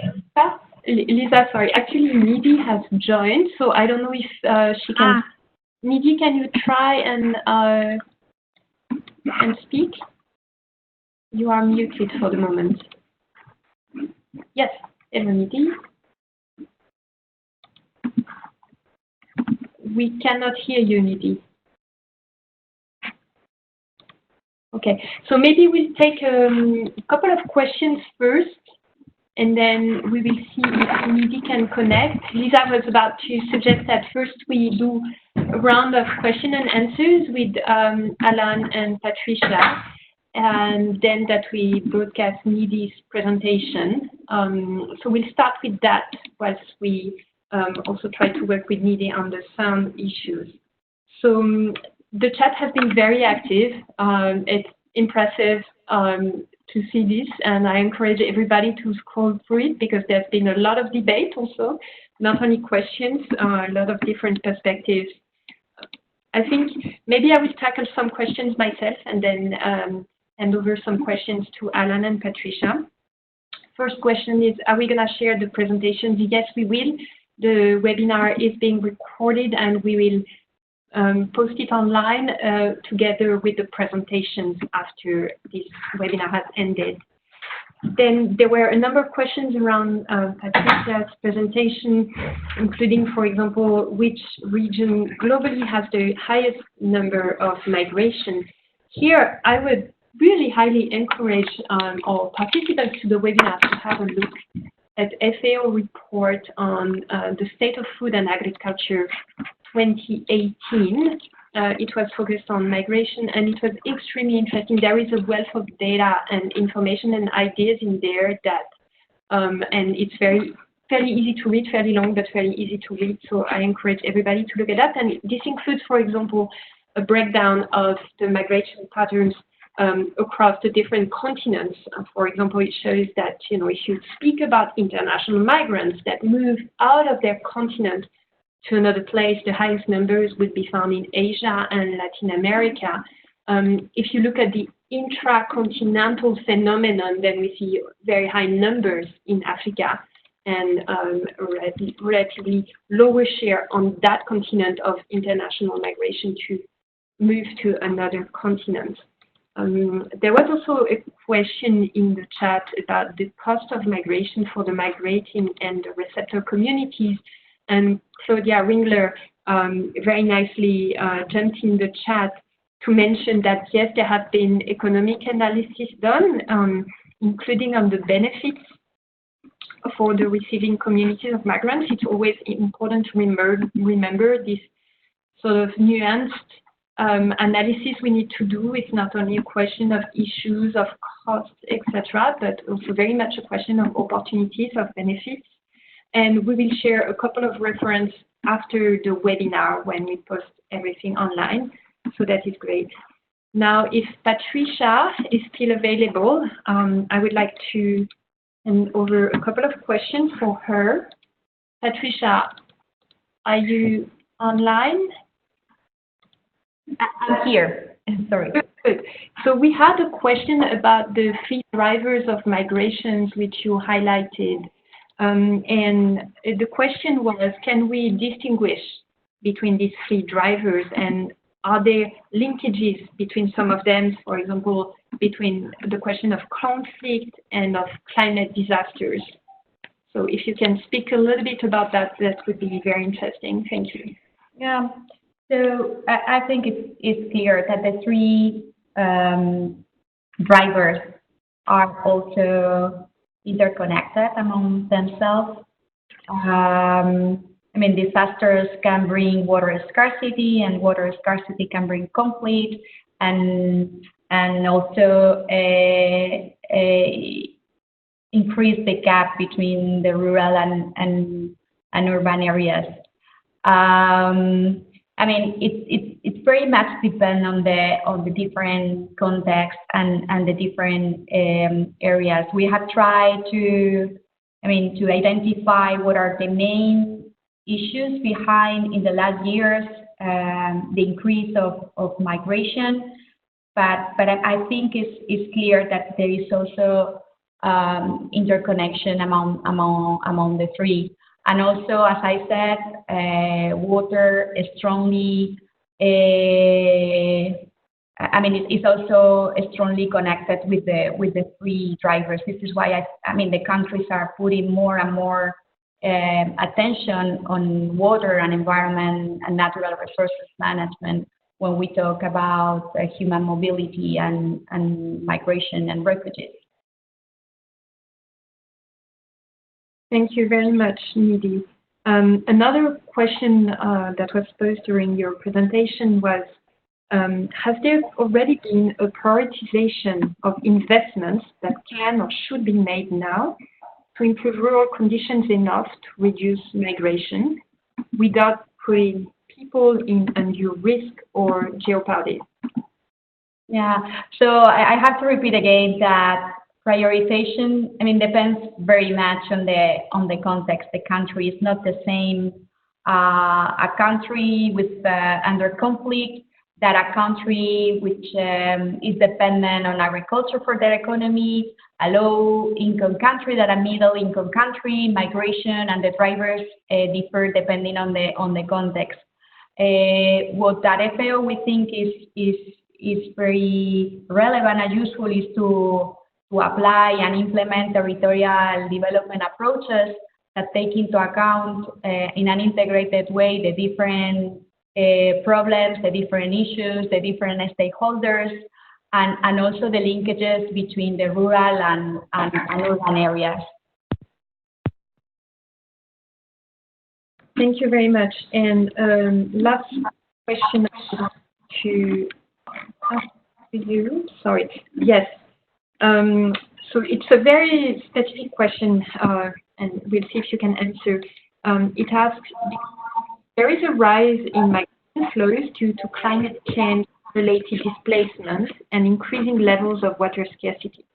Lisa, sorry, actually Nidhi has joined, so I don't know if she can... Nidhi, can you try and speak? You are muted for the moment. Yes, hello Nidhi. We cannot hear you, Nidhi. Okay, so maybe we'll take a couple of questions first, and then we will see if Nidhi can connect. Lisa was about to suggest that first we do a round of question and answers with Alan and Patricia, and then that we broadcast Nidhi's presentation. So we'll start with that whilst we also try to work with Nidhi on the sound issues. So the chat has been very active. It's impressive to see this, and I encourage everybody to scroll through it because there's been a lot of debate also, not only questions, a lot of different perspectives. I think maybe I will tackle some questions myself and then hand over some questions to Alan and Patricia. First question is, are we going to share the presentations? Yes, we will. The webinar is being recorded and we will post it online together with the presentations after this webinar has ended. Then there were a number of questions around Patricia's presentation, including, for example, which region globally has the highest number of migration. Here, I would really highly encourage all participants to the webinar to have a look at FAO report on the state of food and agriculture 2018. It was focused on migration, and it was extremely interesting. There is a wealth of data and information and ideas in there that, and it's fairly easy to read, fairly long, but very easy to read. So I encourage everybody to look at that. And this includes, for example, a breakdown of the migration patterns across the different continents. For example, it shows that, if you speak about international migrants that move out of their continent to another place, the highest numbers would be found in Asia and Latin America. If you look at the intracontinental phenomenon, then we see very high numbers in Africa and relatively lower share on that continent of international migration to move to another continent. There was also a question in the chat about the cost of migration for the migrating and the receptor communities. And Claudia Ringler very nicely jumped in the chat to mention that, yes, there have been economic analysis done, including on the benefits for the receiving communities of migrants. It's always important to remember this sort of nuanced analysis we need to do. It's not only a question of issues of costs, etc., but also very much a question of opportunities, of benefits. And we will share a couple of references after the webinar when we post everything online. So that is great. Now, if Patricia is still available, I would like to hand over a couple of questions for her. Patricia, are you online? I'm here. Sorry. Good. So we had a question about the three drivers of migrations, which you highlighted. And the question was, can we distinguish between these three drivers? And are there linkages between some of them, for example, between the question of conflict and of climate disasters? So if you can speak a little bit about that, that would be very interesting. Thank you. Yeah. So I think it's clear that the three drivers are also interconnected among themselves. I mean, disasters can bring water scarcity, and water scarcity can bring conflict, and also increase the gap between the rural and urban areas. I mean, it's very much depend on the different contexts and the different areas. We have tried to identify what are the main issues behind in the last years the increase of migration, but I think it's clear that there is also interconnection among the three. And also, as I said, water is strongly, it's also strongly connected with the three drivers. This is why the countries are putting more and more attention on water and environment and natural resources management when we talk about human mobility and migration and refugees. Thank you very much, Nidhi. Another question that was posed during your presentation was, has there already been a prioritization of investments that can or should be made now to improve rural conditions enough to reduce migration without putting people in undue risk or jeopardy? Yeah, so I have to repeat again that prioritization, depends very much on the context. The country is not the same. A country with under conflict that a country which is dependent on agriculture for their economy, a low-income country that a middle-income country. Migration and the drivers differ depending on the context. What that FAO we think is very relevant and useful is to apply and implement territorial development approaches that take into account in an integrated way the different problems, the different issues, the different stakeholders, and also the linkages between the rural and urban areas. Thank you very much. And last question to ask you. Sorry. Yes. So it's a very specific question, and we'll see if you can answer. It asks, there is a rise in migration flows due to climate change-related displacement and increasing levels of water scarcity.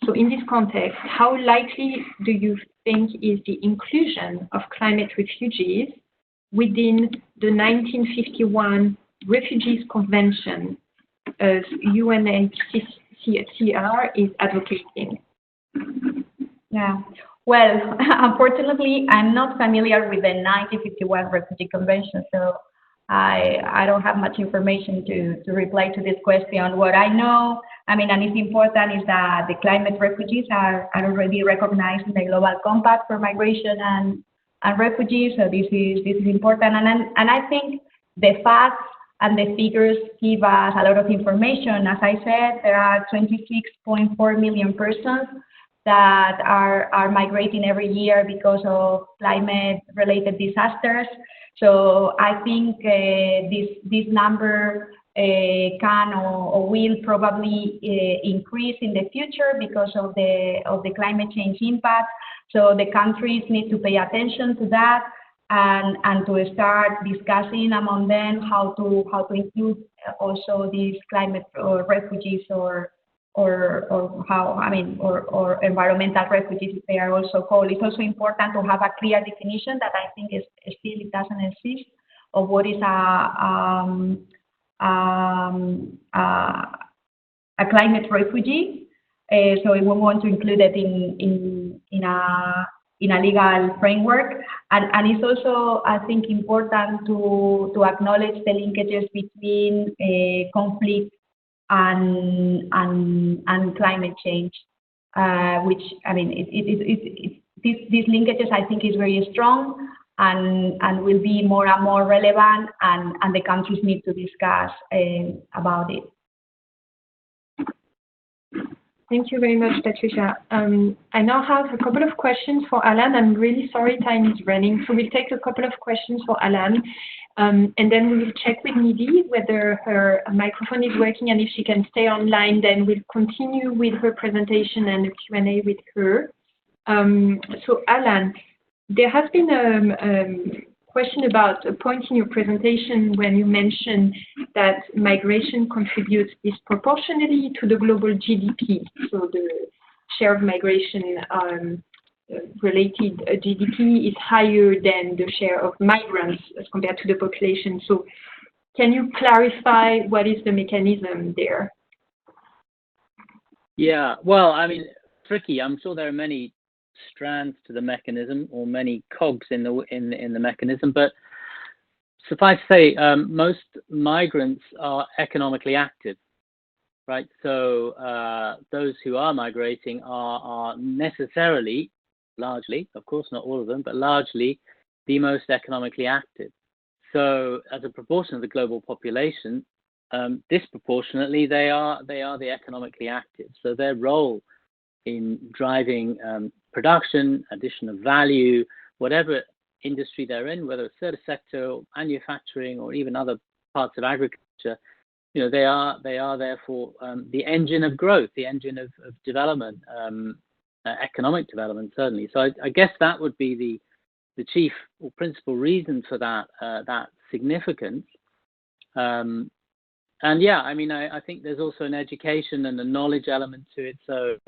So in this context, how likely do you think is the inclusion of climate refugees within the 1951 Refugees Convention as UNHCR is advocating? Yeah. Well, unfortunately, I'm not familiar with the 1951 Refugee Convention, so I don't have much information to reply to this question. What I know, and it's important, is that the climate refugees are already recognized in the Global Compact for Migration and Refugees, so this is important. And I think the facts and the figures give us a lot of information. As I said, there are 26.4 million persons that are migrating every year because of climate-related disasters. So I think this number can or will probably increase in the future because of the climate change impact. So the countries need to pay attention to that and to start discussing among them how to include also these climate refugees or environmental refugees, if they are also called. It's also important to have a clear definition that I think it doesn't exist of what is a climate refugee. So we want to include it in a legal framework. And it's also, I think, important to acknowledge the linkages between conflict and climate change, which, I mean, these linkages, I think, is very strong and will be more and more relevant, and the countries need to discuss about it. Thank you very much, Patricia. I now have a couple of questions for Alan. I'm really sorry time is running, so we'll take a couple of questions for Alan, and then we will check with Nidhi whether her microphone is working, and if she can stay online, then we'll continue with her presentation and a Q&A with her. So Alan, there has been a question about a point in your presentation when you mentioned that migration contributes disproportionately to the global GDP. So the share of migration related GDP is higher than the share of migrants as compared to the population. So can you clarify what is the mechanism there? Yeah, well, I mean, tricky. I'm sure there are many strands to the mechanism, or many cogs in the mechanism, but suffice to say, most migrants are economically active, right? So those who are migrating are necessarily, largely, of course not all of them, but largely the most economically active. So as a proportion of the global population, disproportionately they are the economically active. So their role in driving production, addition of value, whatever industry they're in, whether it's service sector, or manufacturing, or even other parts of agriculture, you know, they are therefore the engine of growth, the engine of development, economic development, certainly. So I guess that would be the chief or principal reason for that significance. And yeah, I mean, I think there's also an education and a knowledge element to it. So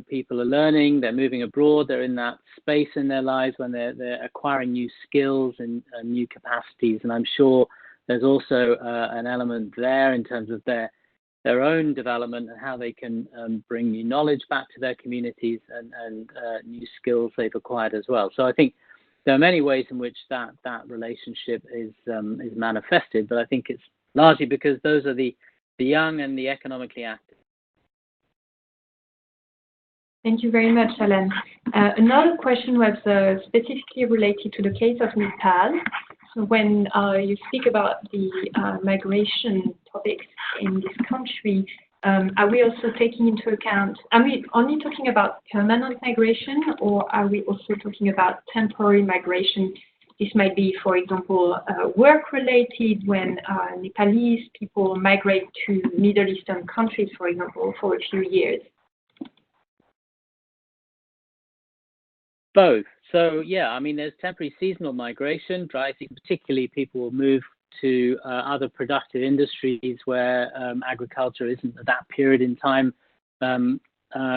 people are learning, they're moving abroad, they're in that space in their lives when they're acquiring new skills and new capacities. And I'm sure there's also an element there in terms of their own development and how they can bring new knowledge back to their communities and new skills they've acquired as well. So I think there are many ways in which that relationship is manifested, but I think it's largely because those are the young and the economically active. Thank you very much, Alan. Another question was specifically related to the case of Nepal. So when you speak about the migration topics in this country, are we also taking into account, are we only talking about permanent migration, or are we also talking about temporary migration? This might be, for example, work-related, when Nepalese people migrate to Middle Eastern countries, for example, for a few years. Both. So yeah, I mean, there's temporary seasonal migration, dry season, particularly people will move to other productive industries where agriculture isn't at that period in time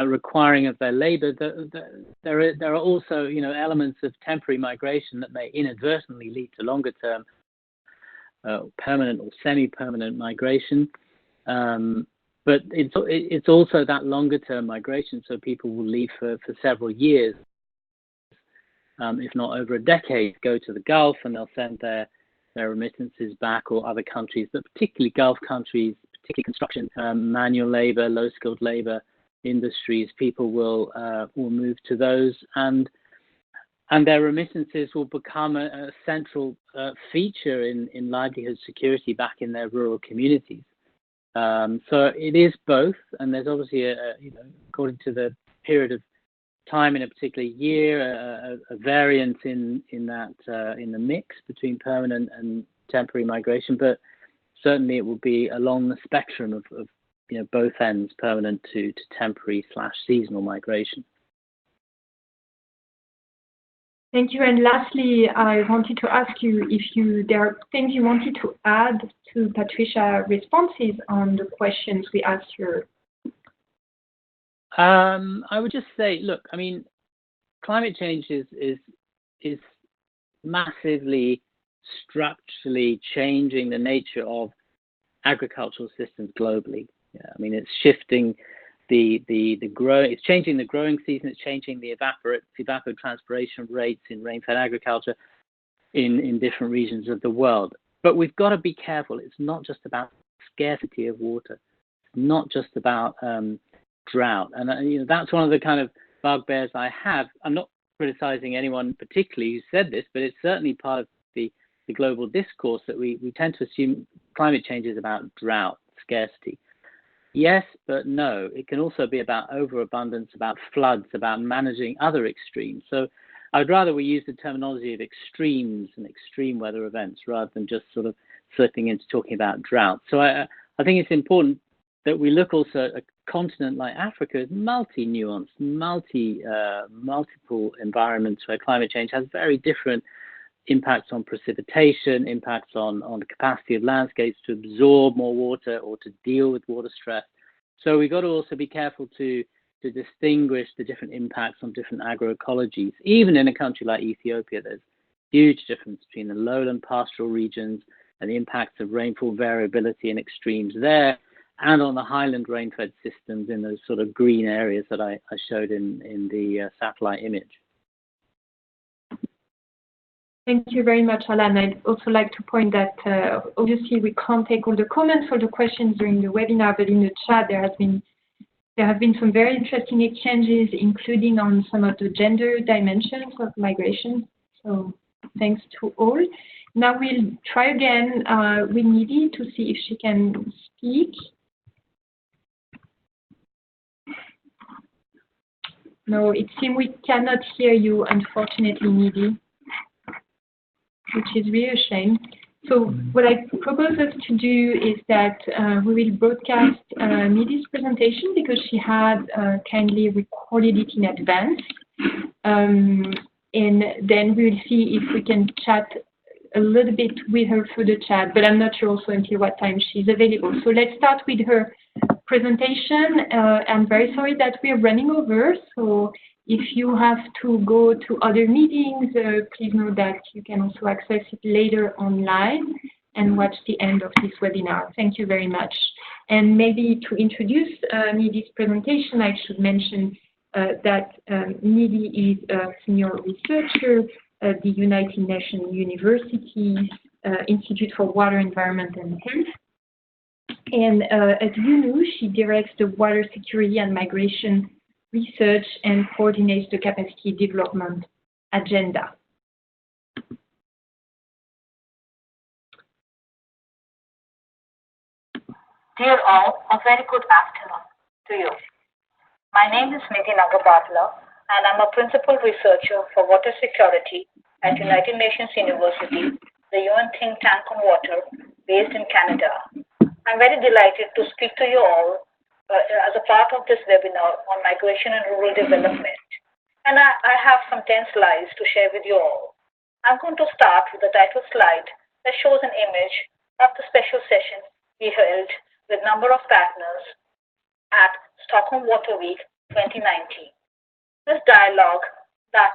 requiring of their labor. There are also, you know, elements of temporary migration that may inadvertently lead to longer term permanent or semi-permanent migration. But it's also that longer term migration, so people will leave for several years. If not over a decade, go to the Gulf and they'll send their remittances back, or other countries, but particularly Gulf countries, particularly construction, manual labor, low-skilled labor industries, people will move to those, and their remittances will become a central feature in livelihood security back in their rural communities. So it is both, and there's obviously according to the period of time in a particular year, a variance in the mix between permanent and temporary migration, but certainly it will be along the spectrum of both ends, permanent to temporary / seasonal migration. Thank you. And lastly, I wanted to ask you if there are things you wanted to add to Patricia's responses on the questions we asked her. I would just say, look, I mean, climate change is massively structurally changing the nature of agricultural systems globally. Yeah, I mean, it's shifting it's changing the growing season, it's changing the evapotranspiration rates in rainfed agriculture in different regions of the world. But we've got to be careful. It's not just about scarcity of water. It's not just about drought. And that's one of the kind of bugbears I have. I'm not criticizing anyone particularly who said this, but it's certainly part of the global discourse that we tend to assume climate change is about drought, scarcity. Yes, but no. It can also be about overabundance, about floods, about managing other extremes. So I'd rather we use the terminology of extremes and extreme weather events rather than just sort of slipping into talking about drought. So I think it's important that we look also at a continent like Africa as multi-nuanced, multiple environments where climate change has very different impacts on precipitation, impacts on the capacity of landscapes to absorb more water or to deal with water stress. So we've got to also be careful to distinguish the different impacts on different agroecologies. Even in a country like Ethiopia, there's huge difference between the lowland pastoral regions and the impacts of rainfall variability and extremes there, and on the highland rainfed systems in those sort of green areas that I showed in the satellite image. Thank you very much, Alan. I'd also like to point that obviously we can't take all the comments or the questions during the webinar, but in the chat there have been some very interesting exchanges, including on some of the gender dimensions of migration. So thanks to all. Now we'll try again with Nidhi to see if she can speak. No, it seems we cannot hear you, unfortunately, Nidhi, which is really a shame. So what I propose us to do is that we will broadcast Nidhi's presentation because she had kindly recorded it in advance. And then we'll see if we can chat a little bit with her through the chat, but I'm not sure also until what time she's available. So let's start with her presentation. I'm very sorry that we're running over, so if you have to go to other meetings, please know that you can also access it later online and watch the end of this webinar. Thank you very much. And maybe to introduce Nidhi's presentation, I should mention that Nidhi is a senior researcher at the United Nations University's Institute for Water, Environment and Health. And at UNU, she directs the water security and migration research and coordinates the capacity development agenda. Dear all, a very good afternoon to you. My name is Nidhi Nagabatla, and I'm a principal researcher for water security at United Nations University, the UN think tank on water based in Canada. I'm very delighted to speak to you all as a part of this webinar on migration and rural development. And I have some 10 slides to share with you all. I'm going to start with the title slide that shows an image of the special session we held with a number of partners at Stockholm Water Week 2019. This dialogue that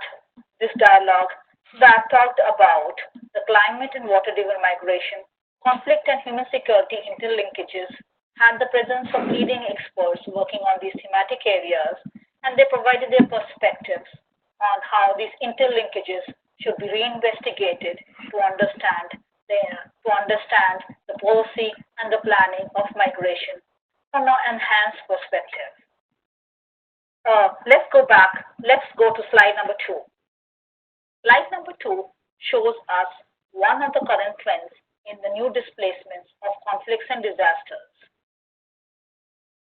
talked about the climate and water-driven migration, conflict and human security interlinkages, had the presence of leading experts working on these thematic areas, and they provided their perspectives on how these interlinkages should be reinvestigated to understand the policy and the planning of migration from an enhanced perspective. Let's go to slide number 2. Slide number 2 shows us one of the current trends in the new displacements of conflicts and disasters.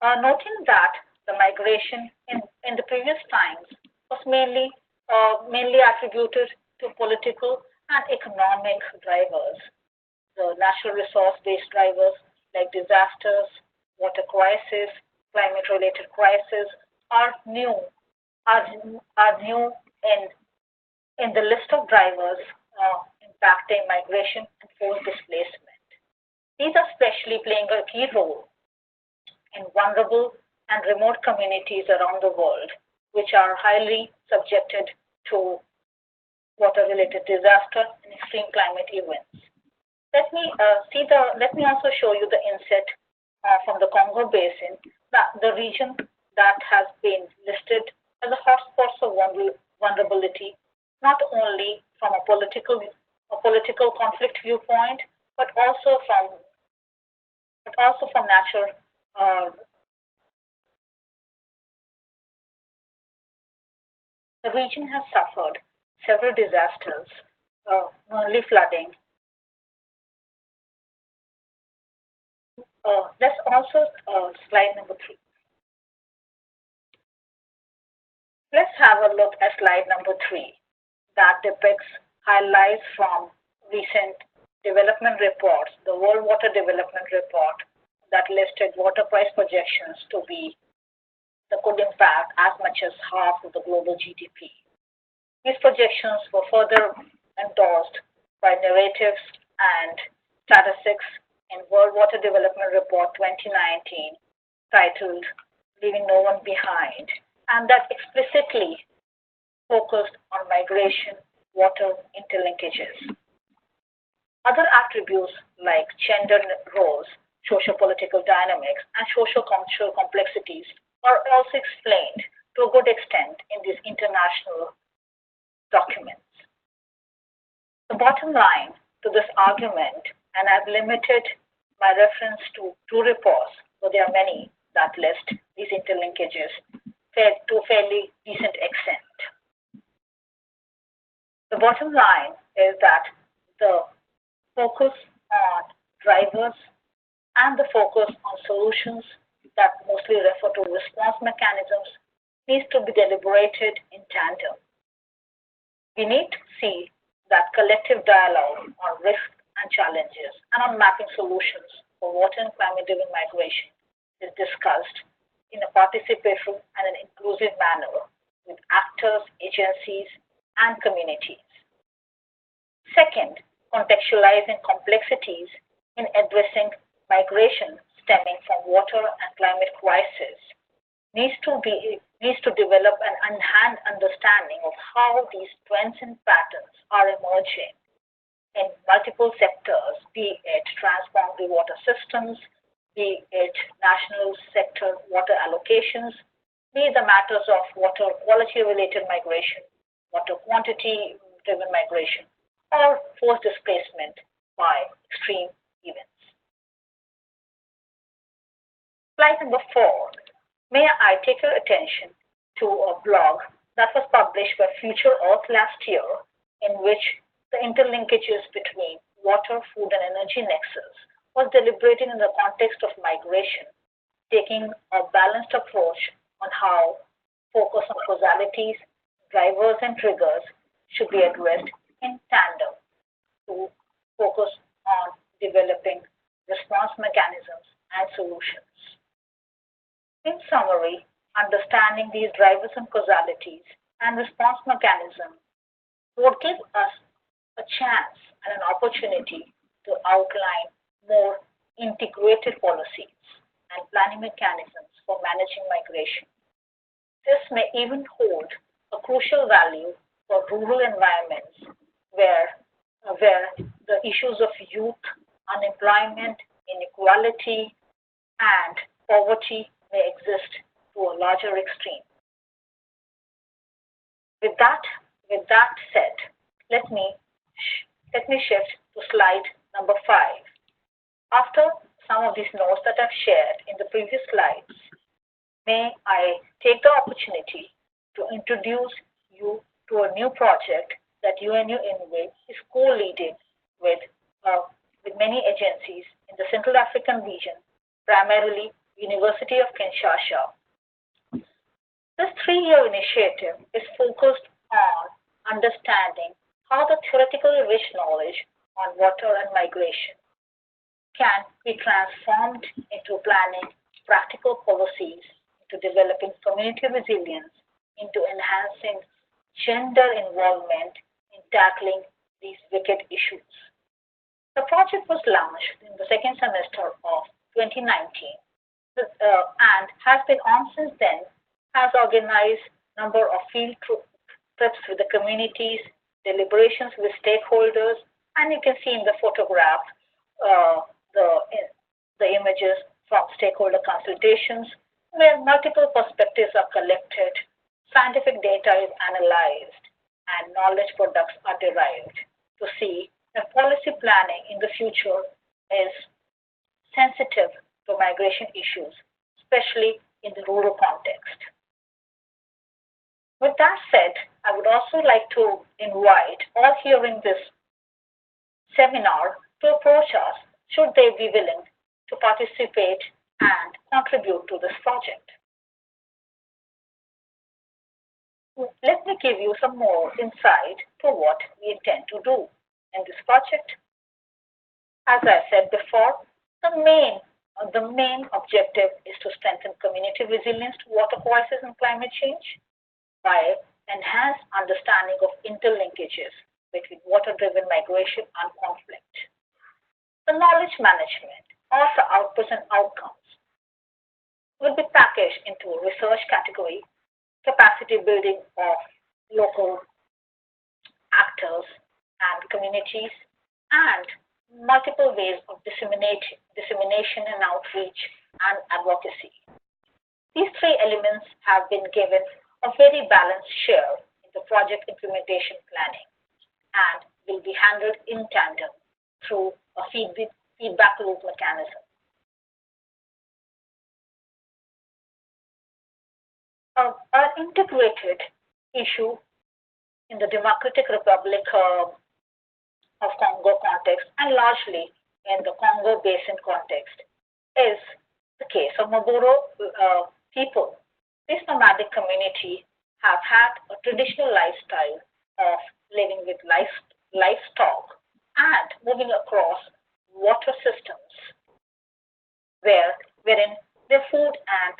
Noting that the migration in the previous times was mainly attributed to political and economic drivers. The natural resource-based drivers like disasters, water crisis, climate-related crises are new in the list of drivers impacting migration and forced displacement. These are especially playing a key role in vulnerable and remote communities around the world, which are highly subjected to water-related disaster and extreme climate events. Let me also show you the inset from the Congo Basin, the region that has been listed as a hotspots of vulnerability, not only from a political conflict viewpoint, but also from natural. The region has suffered several disasters, mainly flooding. Let's also slide number 3. Let's have a look at slide number 3 that depicts highlights from recent development reports, the World Water Development Report that listed water price projections to be that could impact as much as half of the global GDP. These projections were further endorsed by narratives and statistics in World Water Development Report 2019 titled Leaving No One Behind, and that explicitly focused on migration, water interlinkages. Other attributes like gender roles, socio-political dynamics, and socio-cultural complexities are also explained to a good extent in these international documents. The bottom line to this argument, and I've limited my reference to 2 reports, but there are many that list these interlinkages to a fairly decent extent. The bottom line is that the focus on drivers and the focus on solutions that mostly refer to response mechanisms needs to be deliberated in tandem. We need to see that collective dialogue on risks and challenges and on mapping solutions for water and climate-driven migration is discussed in a participatory and an inclusive manner with actors, agencies, and communities. Second, contextualizing complexities in addressing migration stemming from water and climate crisis needs to develop an enhanced understanding of how these trends and patterns are emerging in multiple sectors, be it transboundary water systems, be it national sector water allocations, be the matters of water quality related migration, water quantity driven migration, or forced displacement by extreme events. Slide number 4. May I take your attention to a blog that was published by Future Earth last year, in which the interlinkages between water, food, and energy nexus was deliberated in the context of migration, taking a balanced approach on how focus on causalities, drivers, and triggers should be addressed in tandem to focus on developing response mechanisms and solutions. In summary, understanding these drivers and causalities and response mechanisms would give us a chance and an opportunity to outline more integrated policies and planning mechanisms for managing migration. This may even hold a crucial value for rural environments where the issues of youth, unemployment, inequality, and poverty may exist to a larger extreme. With that said, let me shift to slide number 5. After some of these notes that I've shared in the previous slides, may I take the opportunity to introduce you to a new project that UNU Inwe is co-leading with many agencies in the Central African region, primarily University of Kinshasa. This 3-year initiative is focused on understanding how the theoretically rich knowledge on water and migration can be transformed into planning practical policies, into developing community resilience, into enhancing gender involvement in tackling these wicked issues. The project was launched in the second semester of 2019 and has been on since then, has organized a number of field trips with the communities, deliberations with stakeholders, and you can see in the photograph the images from stakeholder consultations, where multiple perspectives are collected, scientific data is analyzed, and knowledge products are derived to see if policy planning in the future is sensitive to migration issues, especially in the rural context. With that said, I would also like to invite all hearing this seminar to approach us should they be willing to participate and contribute to this project. Let me give you some more insight to what we intend to do in this project. As I said before, the main objective is to strengthen community resilience to water crisis and climate change by enhanced understanding of interlinkages between water-driven migration and conflict. The knowledge management of the outputs and outcomes will be packaged into a research category, capacity building of local actors and communities, and multiple ways of dissemination and outreach and advocacy. These three elements have been given a very balanced share in the project implementation planning and will be handled in tandem through a feedback loop mechanism. An integrated issue in the Democratic Republic of Congo context and largely in the Congo Basin context is the case of Maboro people. This nomadic community have had a traditional lifestyle of living with livestock and moving across water systems wherein their food and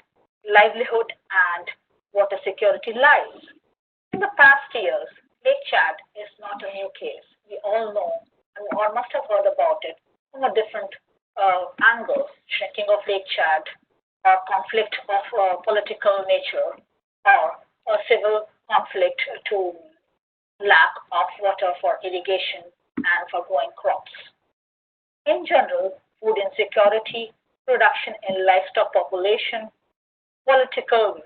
livelihood and water security lies. In the past years, Lake Chad is not a new case. We all know or must have heard about it from a different angle, shrinking of Lake Chad, or conflict of political nature, or a civil conflict to lack of water for irrigation and for growing crops. In general, food insecurity, reduction in livestock population, political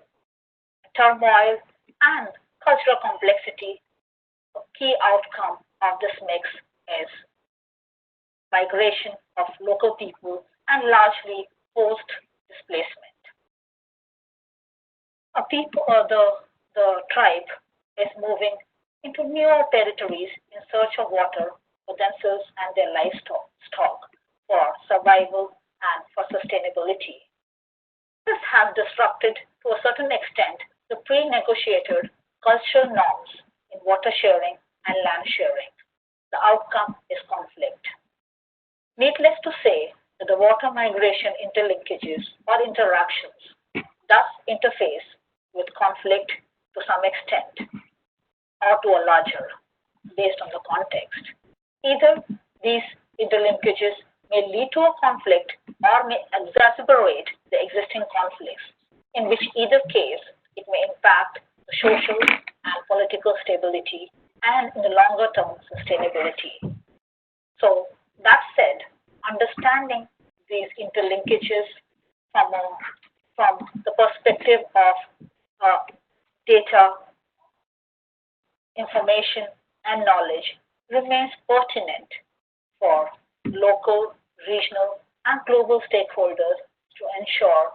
turmoil, and cultural complexity, a key outcome of this mix is migration of local people and largely forced displacement. The tribe is moving into newer territories in search of water for themselves and their livestock for survival and for sustainability. This has disrupted, to a certain extent, the pre-negotiated cultural norms in water sharing and land sharing. The outcome is conflict. Needless to say that the water migration interlinkages or interactions thus interface with conflict to some extent or to a larger, based on the context. Either these interlinkages may lead to a conflict or may exacerbate the existing conflicts, in which either case it may impact the social and political stability and in the longer term sustainability. So that said, understanding these interlinkages from the perspective of data, information, and knowledge remains pertinent for local, regional, and global stakeholders to ensure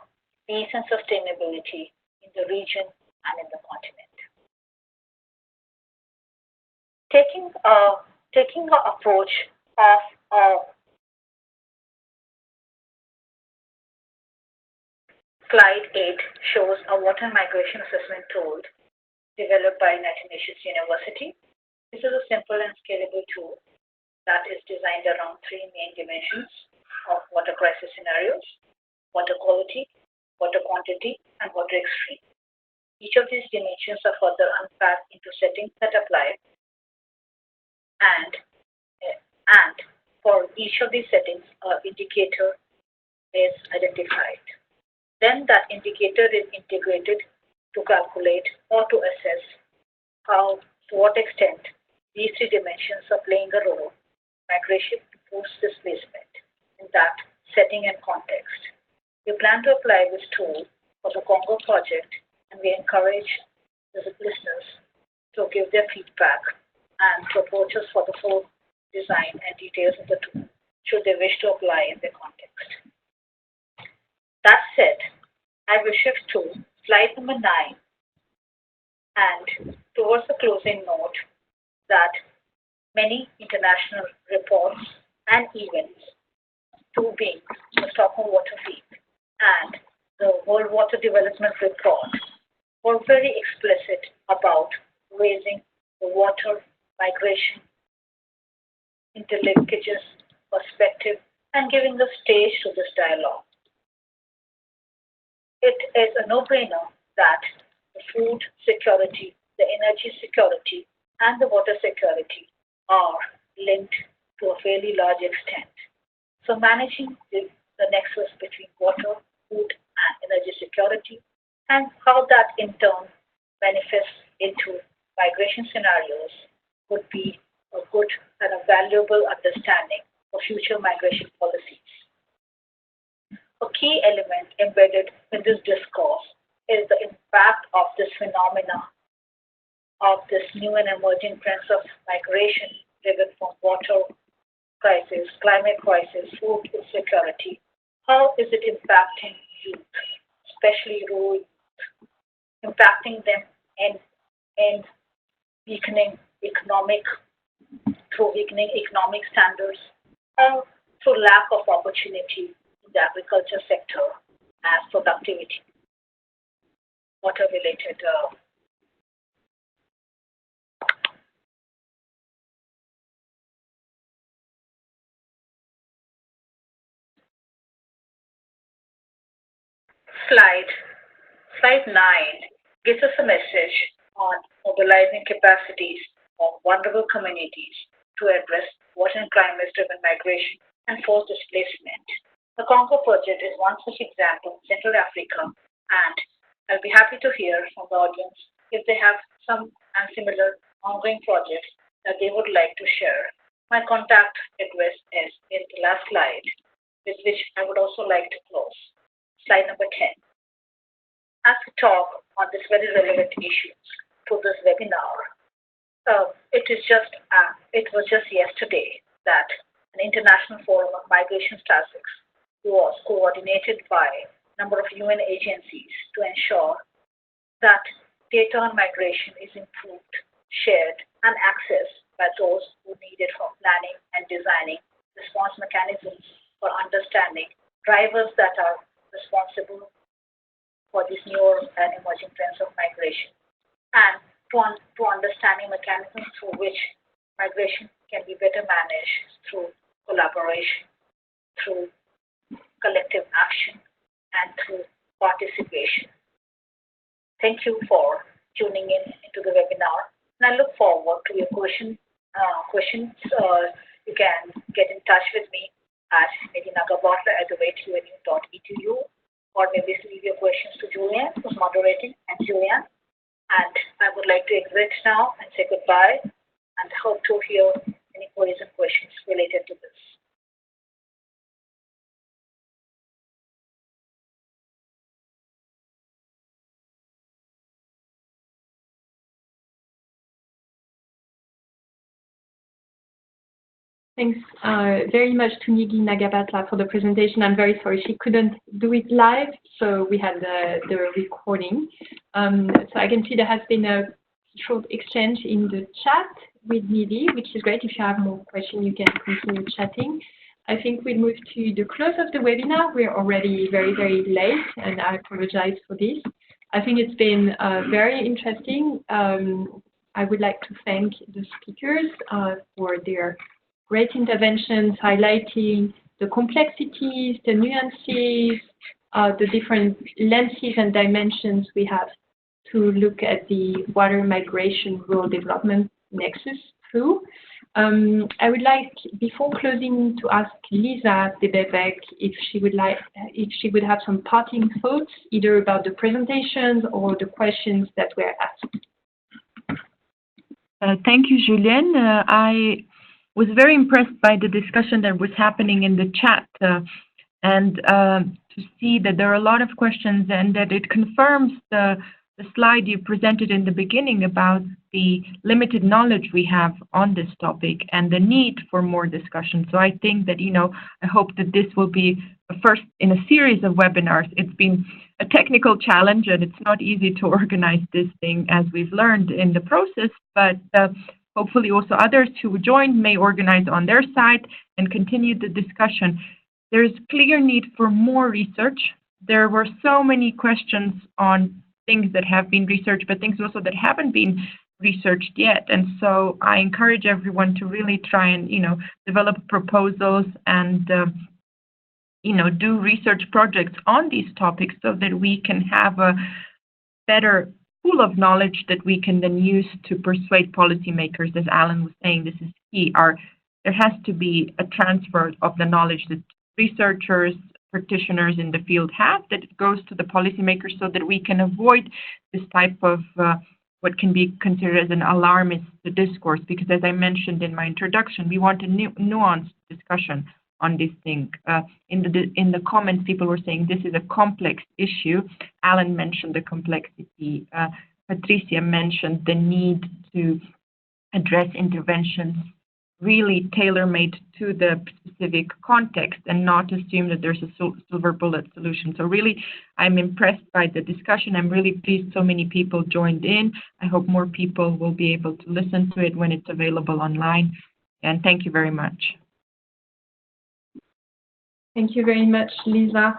peace and sustainability in the region and in the continent. Taking an approach of slide 8 shows a water migration assessment tool developed by United Nations University. This is a simple and scalable tool that is designed around three main dimensions of water crisis scenarios: water quality, water quantity, and water extreme. Each of these dimensions are further unpacked into settings that apply, and for each of these settings, an indicator is identified. Then that indicator is integrated to calculate or to assess to what extent these three dimensions are playing a role: migration, forced displacement, in that setting and context. We plan to apply this tool for the Congo project, and we encourage the listeners to give their feedback and to approach us for the full design and details of the tool, should they wish to apply in their context. That said, I will shift to slide number 9, and towards the closing note that many international reports and events, two being the Stockholm Water Week and the World Water Development Report, were very explicit about raising the water migration interlinkages perspective and giving the stage to this dialogue. It is a no-brainer that the food security, the energy security, and the water security are linked to a fairly large extent. So managing the nexus between water, food, and energy security, and how that in turn manifests into migration scenarios would be a good and a valuable understanding for future migration policies. A key element embedded in this discourse is the impact of this phenomena of this new and emerging trends of migration driven from water crisis, climate crisis, food insecurity. How is it impacting youth, especially rural youth, impacting them in weakening economic standards, or through lack of opportunity in the agriculture sector as productivity, water-related Slide 9 gives us a message on mobilizing capacities of vulnerable communities to address water and climate-driven migration and forced displacement. The Congo project is one such example in Central Africa, and I'll be happy to hear from the audience if they have some similar ongoing projects that they would like to share. My contact address is in the last slide, with which I would also like to close. Slide number 10. As we talk on this very relevant issues to this webinar, it was just yesterday that an international forum on migration statistics was coordinated by a number of UN agencies to ensure that data on migration is improved, shared, and accessed by those who need it for planning and designing response mechanisms for understanding drivers that are responsible for these newer and emerging trends of migration, and to understanding mechanisms through which migration can be better managed through collaboration, through collective action, and through participation. Thank you for tuning in into the webinar, and I look forward to your questions. You can get in touch with me at medinagabartla@unu.edu, or maybe leave your questions to Julian, who's moderating, and Julian. And I would like to exit now and say goodbye, and hope to hear any queries and questions related to this. Thanks very much to Nigi Nagabatla for the presentation. I'm very sorry she couldn't do it live, so we had the recording. So I can see there has been a short exchange in the chat with Nigi, which is great. If you have more questions, you can continue chatting. I think we'll move to the close of the webinar. We're already very, very late, and I apologize for this. I think it's been very interesting. I would like to thank the speakers for their great interventions, highlighting the complexities, the nuances, the different lenses and dimensions we have to look at the water migration rural development nexus through. I would like, before closing, to ask Lisa Debevec if she would have some parting thoughts, either about the presentations or the questions that were asked. Thank you, Julienne. I was very impressed by the discussion that was happening in the chat. And to see that there are a lot of questions and that it confirms the slide you presented in the beginning about the limited knowledge we have on this topic and the need for more discussion. So I think that, I hope that this will be a first in a series of webinars. It's been a technical challenge and it's not easy to organize this thing, as we've learned in the process, but hopefully also others who joined may organize on their side and continue the discussion. There's clear need for more research. There were so many questions on things that have been researched, but things also that haven't been researched yet. And so I encourage everyone to really try and, develop proposals and, do research projects on these topics so that we can have a better pool of knowledge that we can then use to persuade policymakers. As Alan was saying, this is key. There has to be a transfer of the knowledge that researchers, practitioners in the field have, that it goes to the policymakers so that we can avoid this type of what can be considered as an alarmist discourse. Because as I mentioned in my introduction, we want a nuanced discussion on this thing. In the comments, people were saying this is a complex issue. Alan mentioned the complexity. Patricia mentioned the need to address interventions really tailor-made to the specific context and not assume that there's a silver bullet solution. So really, I'm impressed by the discussion. I'm really pleased so many people joined in. I hope more people will be able to listen to it when it's available online. And thank you very much. Thank you very much, Lisa.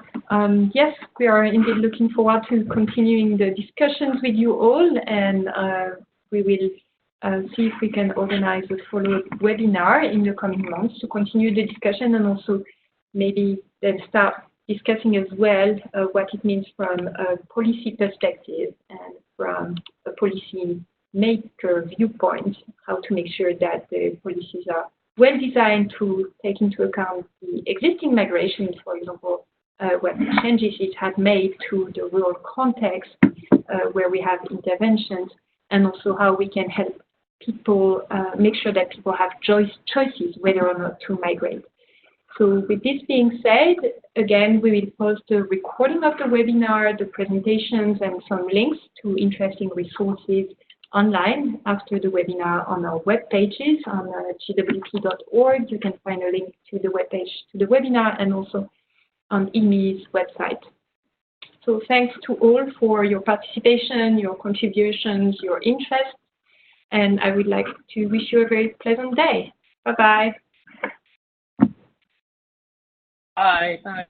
Yes, we are indeed looking forward to continuing the discussions with you all, and we will see if we can organize a follow-up webinar in the coming months to continue the discussion and also maybe then start discussing as well what it means from a policy perspective and from a policy maker viewpoint, how to make sure that the policies are well designed to take into account the existing migration, for example, what changes it has made to the rural context where we have interventions, and also how we can help people make sure that people have choices whether or not to migrate. So with this being said, again, we will post a recording of the webinar, the presentations, and some links to interesting resources online after the webinar on our web pages on gwp.org. You can find a link to the webpage to the webinar and also on IMI's website. So thanks to all for your participation, your contributions, your interest, and I would like to wish you a very pleasant day. Bye-bye. Bye. Bye.